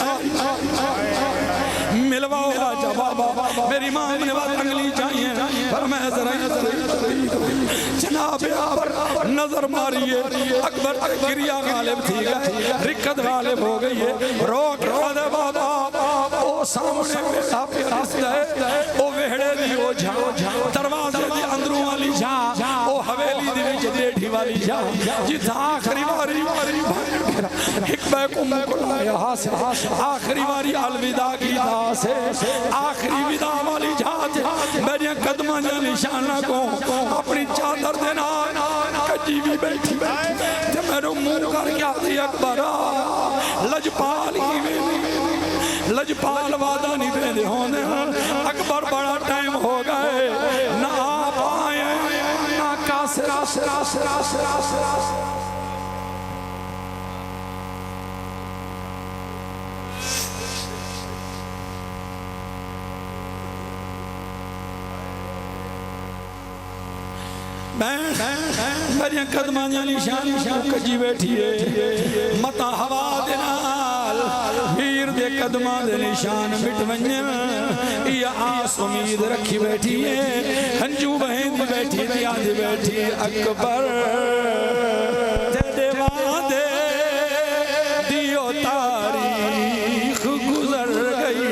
Speaker 1: ملواؤ راجہ بابا میری ماں نے بات انگلی چاہیے پر میں ذرا جناب آپ نظر ماریے اکبر گریا غالب تھی گئے رکت غالب ہو گئی ہے روک رہا بابا او سامنے میرا پیاس ہے او وہڑے دی او جھا دروازے دی اندروں والی جھا او حویلی دی وچ ڈیڑھی والی جھا جتھا آخری واری حکمہ کم کلایا ہاسے آخری واری الوداع کی دا سے آخری ودا والی جھا میرے قدمہ جا نشانہ کو اپنی چادر دینا کجی بھی بیٹھی تے میرے منہ کر کیا دی اکبرہ لجپال ہی میں لجپال وعدہ نہیں دے دے ہونے اکبر بڑا ٹائم ہو گئے نہ آپ آئے نہ کاسر میری قدمہ جانی شان کجی بیٹھی ہے متا ہوا دنال پیر دے قدمہ دے نشان مٹ ونجن یا آس امید رکھی بیٹھی ہے ہنجو بہن بیٹھی دیاد بیٹھی اکبر تیرے وعدے دیو تاریخ گزر گئی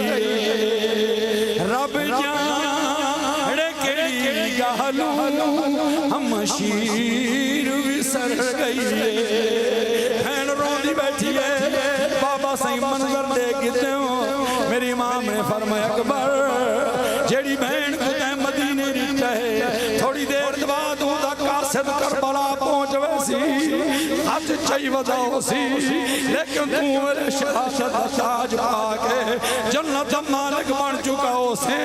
Speaker 1: شمشیر وسر گئی ہے بہن روندی بیٹھی ہے بابا صحیح منظر دے کتے ہو میری ماں نے فرمایا اکبر جیڑی بہن کو تے مدینے ریچا ہے تھوڑی دیر بعد ہوں دا قاصد کربلا پہنچ ویسی حج چاہی وضاؤ سی لیکن تو میرے شہادت تاج پاکے جنت مالک بن چکا ہو سے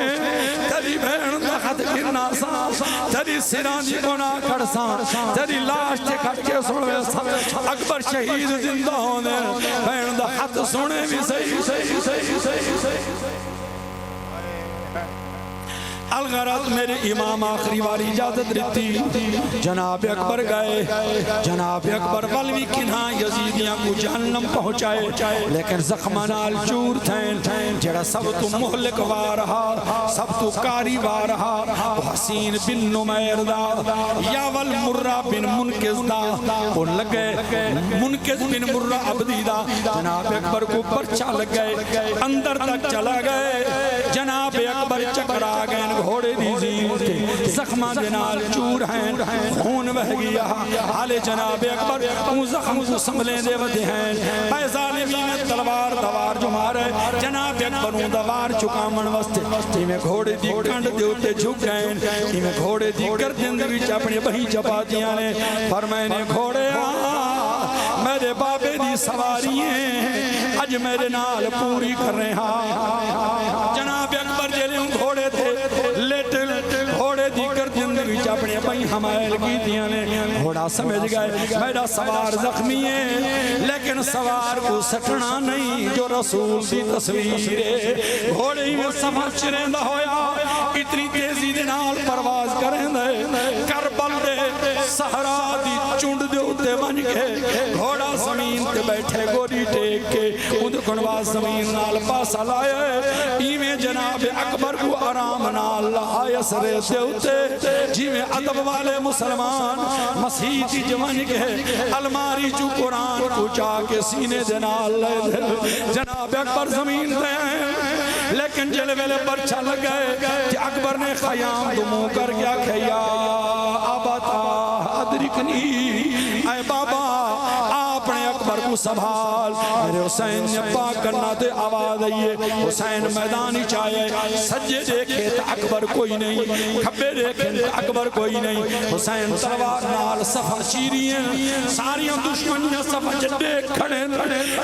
Speaker 1: تیری بہن دا خط گرنا سا تیری سران دی گناہ کر سا تیری لاش تے کھٹ کے سنوے سا اکبر شہید زندہ ہونے بہن دا خط سنے بھی صحیح الغرض میرے امام آخری واری اجازت رہتی جناب اکبر گئے جناب اکبر ولوی کنہاں یزیدیاں کو جہنم پہنچائے لیکن زخمانال چور تھین جڑا سب تو محلک وارہا سب تو کاری وارہا حسین بن نمیر دا یا والمرہ بن منکز دا وہ لگے منکز بن مرہ عبدی دا جناب اکبر کو پرچہ لگ گئے اندر تک چلا گئے جناب اکبر چکرا گئے گھوڑے دی زین کے زخمہ دنال چور ہیں خون بہ گیا حال جناب اکبر اون زخم کو سنبھلیں دے ودے ہیں اے ظالمی میں تلوار دوار جو مارے جناب اکبر اون دوار چکامن وستے میں گھوڑے دی کنڈ دے ہوتے جھک گئے میں گھوڑے دی گردن دے وچ اپنی بہی چپا دیا نے فرمائنے گھوڑے میرے بابے دی سواری ہیں اج میرے نال پوری کر رہے ہیں جناب اکبر جلے ان گھوڑے تھے لیٹل گھوڑے دی گردن دے وچ اپنے بھائی حمائل کی دیاں نے گھوڑا سمجھ گئے میرا سوار زخمی ہے لیکن سوار کو سٹنا نہیں جو رسول دی تصویر ہے گھوڑے ہی میں سمجھ رہندا ہویا اتنی تیزی دے نال پرواز کریں دے کربل دے صحرا دی چونڈ دے اتے بن کے گھوڑا زمین تے بیٹھے گوڑی ٹیک کے خود کنواز زمین نال پاسا لائے ایویں جناب اکبر کو آرام نال لائے سرے دے اتے جیویں عدب والے مسلمان مسیح دی جوان کے الماری جو قرآن کو چاہ کے سینے دے نال لے دے جناب اکبر زمین دے لیکن جلوے پرچہ لگ گئے کہ اکبر نے خیام دمو کر گیا کہ یا آباتا ادرکنی اے بابا آپ نے اکبر کو سنبھال میرے حسین نے پاک کرنا تے آواز آئیے حسین میدانی چاہے سجے دیکھے تو اکبر کوئی نہیں کھبے دیکھے تو اکبر کوئی نہیں حسین تلوار نال صفہ چیری ہیں ساریاں دشمنیاں صفہ جڈے کھڑے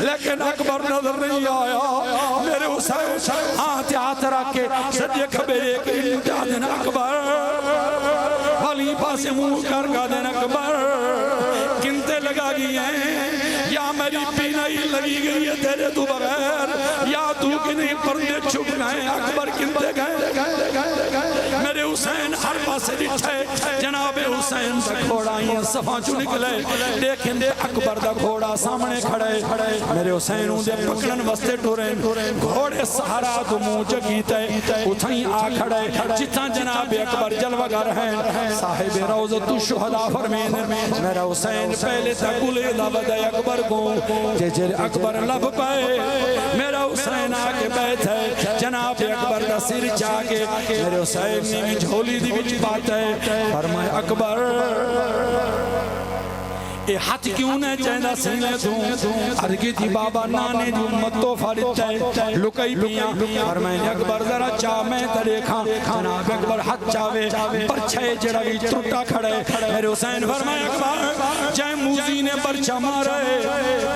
Speaker 1: لیکن اکبر نظر نہیں آیا میرے حسین ہاتھ رکھ کے سجے کھبے دیکھے دن اکبر والی پاسے منہ کر گا دن اکبر کنتے لگا گئی ہیں یا میری پینائی لگی گئی ہے تیرے تو بغیر یا تو کی نہیں پردے چھپ گئے اکبر کنتے گئے میرے حسین ہر پاسے لٹھے جناب حسین دا گھوڑا یہ صفحہ چو نکلے دیکھیں دے اکبر دا گھوڑا سامنے کھڑے میرے حسین دے پکڑن وستے ٹوریں گھوڑے سہارا دو موجہ کیتے اتھائیں آ کھڑے جتنا جناب اکبر جلوگر ہیں صاحب روضت الشہداء فرمین میرا حسین پہلے تک گلے دا بدے اکبر کو جر اکبر لب پائے میرا حسین آکے بیٹھے جناب اکبر کا سر چاکے میرے حسین نے جھولی دی بچ پاتے فرمائے اکبر اے ہاتھ کیوں نے چہدہ سینے دوں ارگی تھی بابا نانے جو متو فارد ہے لکئی پیاں فرمائے اکبر ذرا چاہ میں تریکھاں جناب اکبر ہاتھ چاہوے پرچھے جڑاوی ترٹا کھڑے میرے حسین فرمائے اکبر جائے موزی نے پرچھا مارے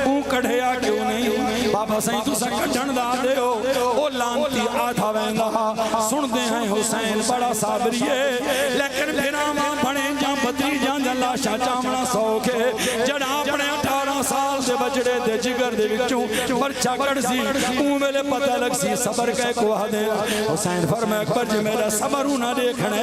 Speaker 1: اون کڑھیا کیوں نہیں بابا سہیں تو سکا جھنڈا دے ہو او لانتی آدھا ویندہ سن دے ہیں حسین بڑا صابری ہے لیکن بنا ماں بڑے جاں بدری جاں جلا شاہ چامنا سوکے جڑا اپنے 18 سال سے بچڑے دے جگر دے وچوں پرچا کڑ سی اون ویلے پتہ لگ سی صبر کہے کو دے حسین فرمائے اکبر جی میرا صبر نہ دیکھنے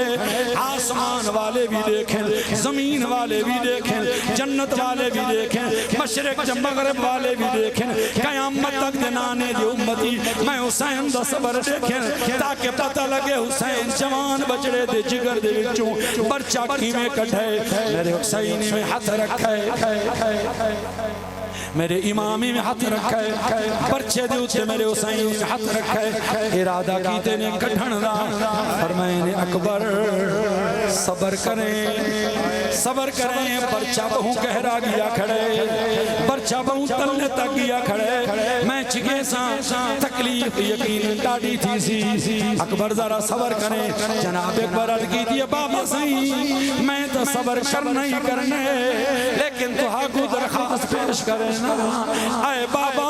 Speaker 1: آسمان والے بھی دیکھیں زمین والے بھی دیکھیں جنت والے بھی دیکھیں مشرق مغرب والے بھی دیکھیں قیامت تک دنانے دی امتی میں حسین دا صبر دیکھیں تاکہ پتہ لگے حسین جوان بچڑے دے جگر دے وچوں پرچا کی میں کٹھے میرے حسین میں ہاتھ رکھے میرے امامی میں ہاتھ رکھے پرچے دے اتے میرے حسین میں ہاتھ رکھے ارادہ کیتے نے کٹھن دا فرمائے نے اکبر صبر کریں پرچہ بہوں گہرا گیا کھڑے پرچہ بہوں تلنے تک گیا کھڑے میں چکے سا تکلیف یقین ڈاڑی تھی سی اکبر ذرا صبر کریں جناب اکبر عرض کی دیئے بابا صحیح میں تو صبر کرنا ہی کرنے لیکن تو کو درخواست پیش کریں نا اے بابا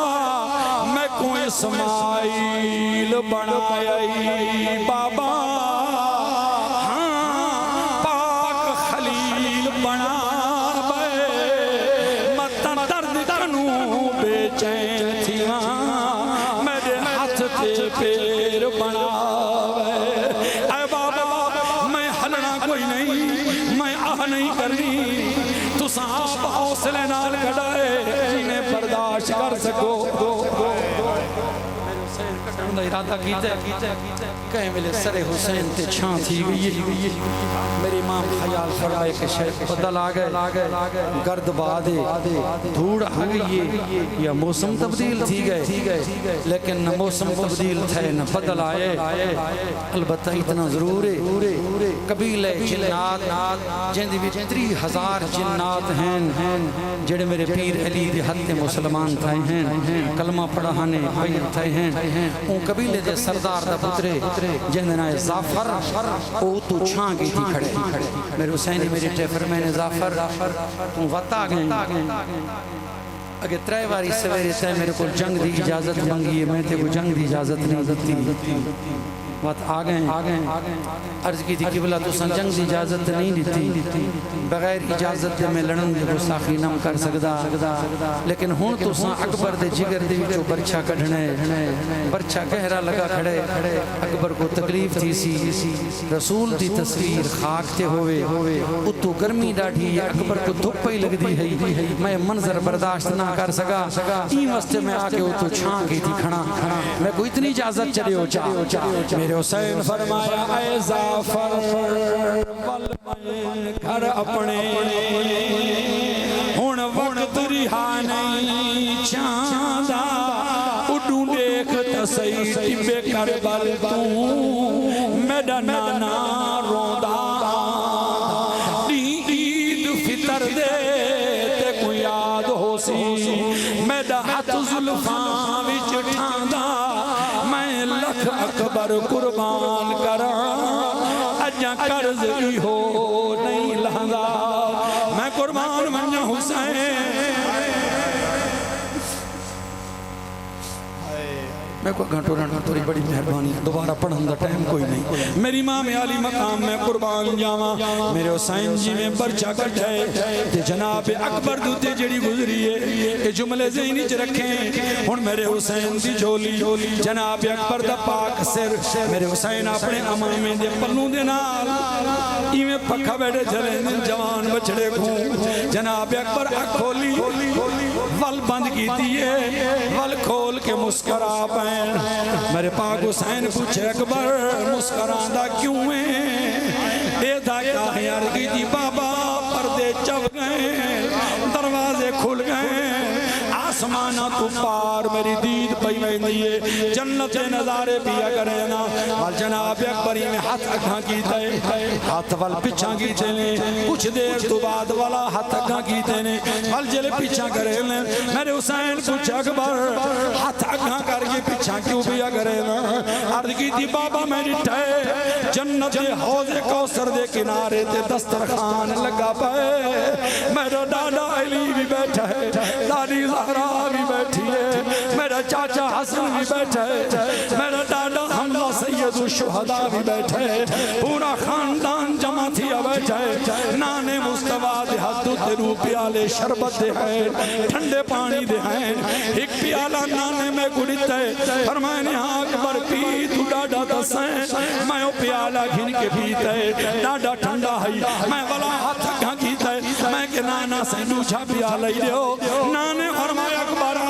Speaker 1: میں کو اسماعیل بنائی بابا ہاں پاک خلیل بنا متن درد کنوں بے چین تھیاں میرے ہاتھ تے پیر بنا اے بابا میں ہلنا کوئی نہیں میں آہ نہیں کرنی تو صاحب حوصلے نال کھڑائے جنہیں برداشت کر سکو ارادہ کیتے کہیں ملے سر حسین تے چھان تھی گئی میری امام خیال فرمائے کہ شیخ بدل آگئے گرد بادے دھوڑ آگئی یا موسم تبدیل تھی گئے لیکن نہ موسم تبدیل تھے نہ بدل آئے البتہ اتنا ضرور ہے قبیلہ جنات جن بھی 30,000 جنات ہیں جڑے میرے پیر علی دی حد مسلمان تھے ہیں کلمہ پڑھانے بیت تھے ہیں ان قبیلے دے سردار دا پترے جن دنائے زعفر او تو چھان گئی تھی کھڑے میرے حسینی میری ٹیفر میں نے زعفر تم وطا گئے اگر 3 باری سویرے تھے میرے کو جنگ دی اجازت مانگی ہے میں تے کو جنگ دی اجازت نہیں دیتی وقت آگئے عرض کی تھی قبلہ تو سن جنگ دی اجازت نہیں دیتی بغیر اجازت دے میں لڑن دے گستاخی نم کر سکدا لیکن ہون تو سن اکبر دے جگر دے جو برچہ کڑھنے برچہ گہرا لگا کھڑے اکبر کو تکلیف تھی سی رسول دی تصویر خاک تے ہوئے اتو گرمی ڈاٹھی اکبر کو دھپ پئی لگ دی ہے میں منظر برداشت نہ کر سکا این وستے میں آکے اتو چھان گئی تھی کھڑا میں کو اتنی اجازت چلے ہو چاہ میرے حسین فرمایا اے زعفر بل میں گھر اپنے ہون وقت رہا نہیں چاندہ اڈوں دیکھ تسائی ٹبے کربل تو میڈا نانا روندا عید فطر دے تے کو یاد ہو سی میڈا ہاتھ زلفاں وچ ٹھاندا میں لکھ اکبر قربان کرا اجا قرض ہی ہو نہیں لہندا میں قربان منجا حسین میں کوئی گھنٹو رہنا توری بڑی مہربانی دوبارہ پڑھن دا ٹائم کوئی نہیں میری ماں میں علی مقام میں قربان جاواں میرے حسین جی میں برچہ کٹھے کہ جناب اکبر دوتے جڑی گزری ہے کہ جملے ذہنی چ رکھیں ہن میرے حسین دی جھولی جناب اکبر دا پاک سر میرے حسین اپنے امامے دے پلوں دے نال ایویں پکھا بیٹھے چلے جوان بچڑے کو جناب اکبر اکھ کھولی ول بند کیتی ہے ول کھول کے مسکرا پائیں میرے پاک حسین پوچھے اکبر مسکران دا کیوں ہے اے دا کیا ہے عرضی دی بابا پردے چپ گئے دروازے کھل گئے آسمانہ تو پار میری دید پئی میں دیئے جنت نظارے پیا کرے نا وال جناب اکبری میں ہاتھ اکھاں کی تے ہاتھ وال پچھاں کی چلے کچھ دیر تو بعد والا ہاتھ اکھاں کی تے نے وال جلے پچھاں کرے لیں میرے حسین پوچھے اکبر ہاتھ اکھاں کر کے پچھاں کیوں پیا کرے نا عرض کی تھی بابا میری ٹھے جنت حوض کوثر دے کنارے تے دسترخوان لگا پائے میرا ڈاڈا علی بھی بیٹھا ہے دادی زہرا بھی بیٹھی ہے میرا چاچا حسن بھی بیٹھا ہے میرا ڈاڈا حمزہ سید الشہداء بھی بیٹھا ہے پورا خاندان جمع تھیا بیٹھا ہے نانے مصطفیٰ دے ہاتھوں تے رو پیالے شربت دے ہیں ٹھنڈے پانی دے ہیں ایک پیالہ نانے میں گڑتا ہے فرمائنے ہاں اکبر پی تو ڈاڈا دسیں میں وہ پیالہ گھن کے پیتا ہے ڈاڈا ٹھنڈا ہے میں والا ہاتھ گھا کیتا ہے میں کہ نانا سے دوچھا پیالہ ہی دے ہو نانے فرمایا اکبرہ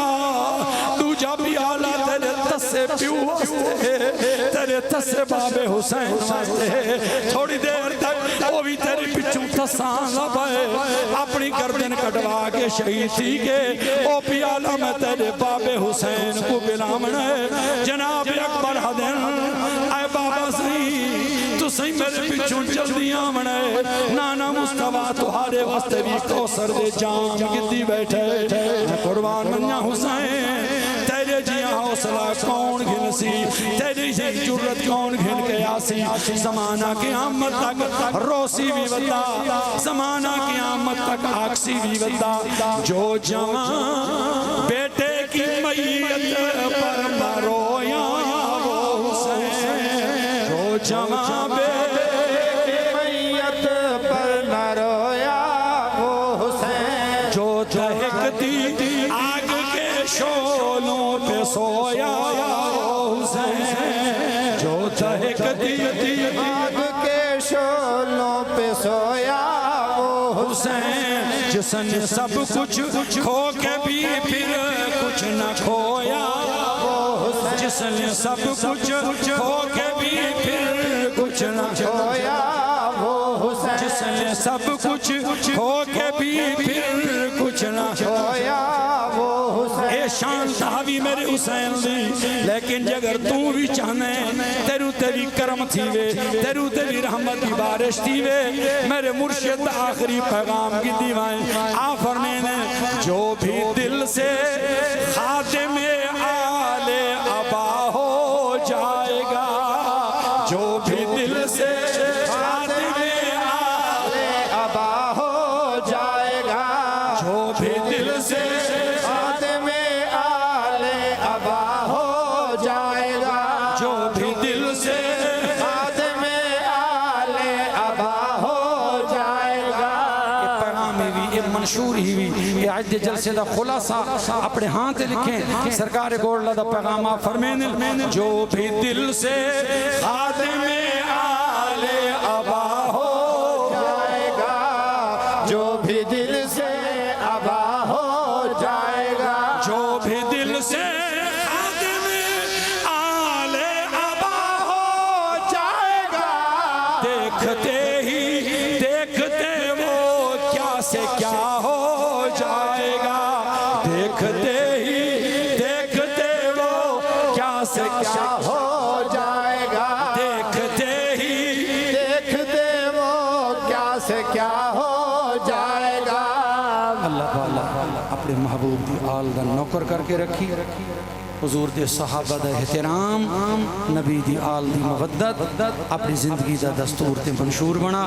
Speaker 1: دوچھا پیالہ تیرے تسے پیو واسطے تیرے تسے بابے حسین واسطے تھوڑی دیر تک وہ بھی تیری پچھوں تسان لبائے اپنی گردن کٹوا کے شہید تھی کے او پیالہ میں تیرے بابے حسین کو بلامنے جناب اکبر حدن اے بابا سی تو سی میرے پچھوں جلدی آمنے نانا مصطفیٰ تہارے واسطے بھی کوثر دے جام گدی بیٹھے قربان منیا حسین تیرے جیاں حوصلہ کون گھن سی تیری جرت کون گھن کے آسی زمانہ قیامت تک روسی بھی ودا زمانہ قیامت تک آکسی بھی ودا جو جوان بیٹے کی میت پر مرویا وہ حسین جو جوان بیٹے کی میت پر نہ رویا وہ حسین جو دہکتی آگ کے شولوں پہ سویا وہ حسین جو دہکتی آگ کے شولوں پہ سویا وہ حسین جس نے سب کچھ کھو کے بھی پھر کچھ نہ کھویا وہ حسین جس نے سب کچھ کھو کے بھی پھر کچھ نہ کھویا وہ حسین جس نے سب کچھ کھو کے بھی پھر کچھ نہ کھویا وہ حسین اے شان صحابی میرے حسین دی لیکن جگر تو بھی چاہنے تیرو تیری کرم تھی وے تیرو تیری رحمت کی بارش تھی وے میرے مرشد آخری پیغام کی دیوائیں آفرنے نے جو بھی دل سے خاتم آل ابا ہو جائے گا جو بھی دل سے خاتم آل ابا ہو جائے گا جو بھی دل سے خاتم آل ابا ہو جائے گا جو بھی دل سے خاتم آل ابا ہو جائے گا یہ پیغام بھی یہ منشور ہی بھی یہ عید جلسے دا خلاصہ اپنے ہاتھ لکھیں سرکار گوڑلا دا پیغامہ فرمین جو بھی دل سے خاتم آل ابا ہو جائے گا جو بھی دل سے ابا ہو جائے گا جو بھی دل سے خاتم آل ابا ہو جائے گا دیکھتے ہی دیکھتے وہ کیا سے کیا ہو جائے گا دیکھتے ہی دیکھتے وہ کیا سے کیا ہو جائے گا دیکھتے ہی دیکھتے وہ کیا سے کیا ہو جائے گا اللہ تعالیٰ اپنے محبوب دی آل دا نوکر کر کے رکھی حضور دے صحابہ دا احترام نبی دی آل دی مودت اپنی زندگی دا دستور تے منشور بنا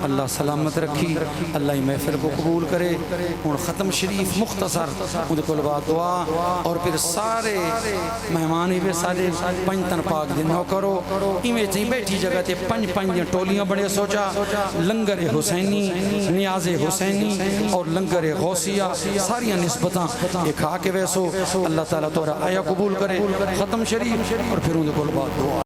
Speaker 1: اللہ سلامت رکھی اللہ ہی محفل کو قبول کرے ان ختم شریف مختصر ان کو لبا دعا اور پھر سارے مہمانی پہ سارے پنجتن پاک دن ہو کرو ایمیں چاہی بیٹھی جگہ تے پنج ٹولیاں بڑے سوچا لنگر حسینی نیاز حسینی اور لنگر غوثیہ ساریاں نسبتاں ایک آ کے ویسو اللہ تعالیٰ تورا آیا قبول کرے ختم شریف اور پھر ان کو لبا دعا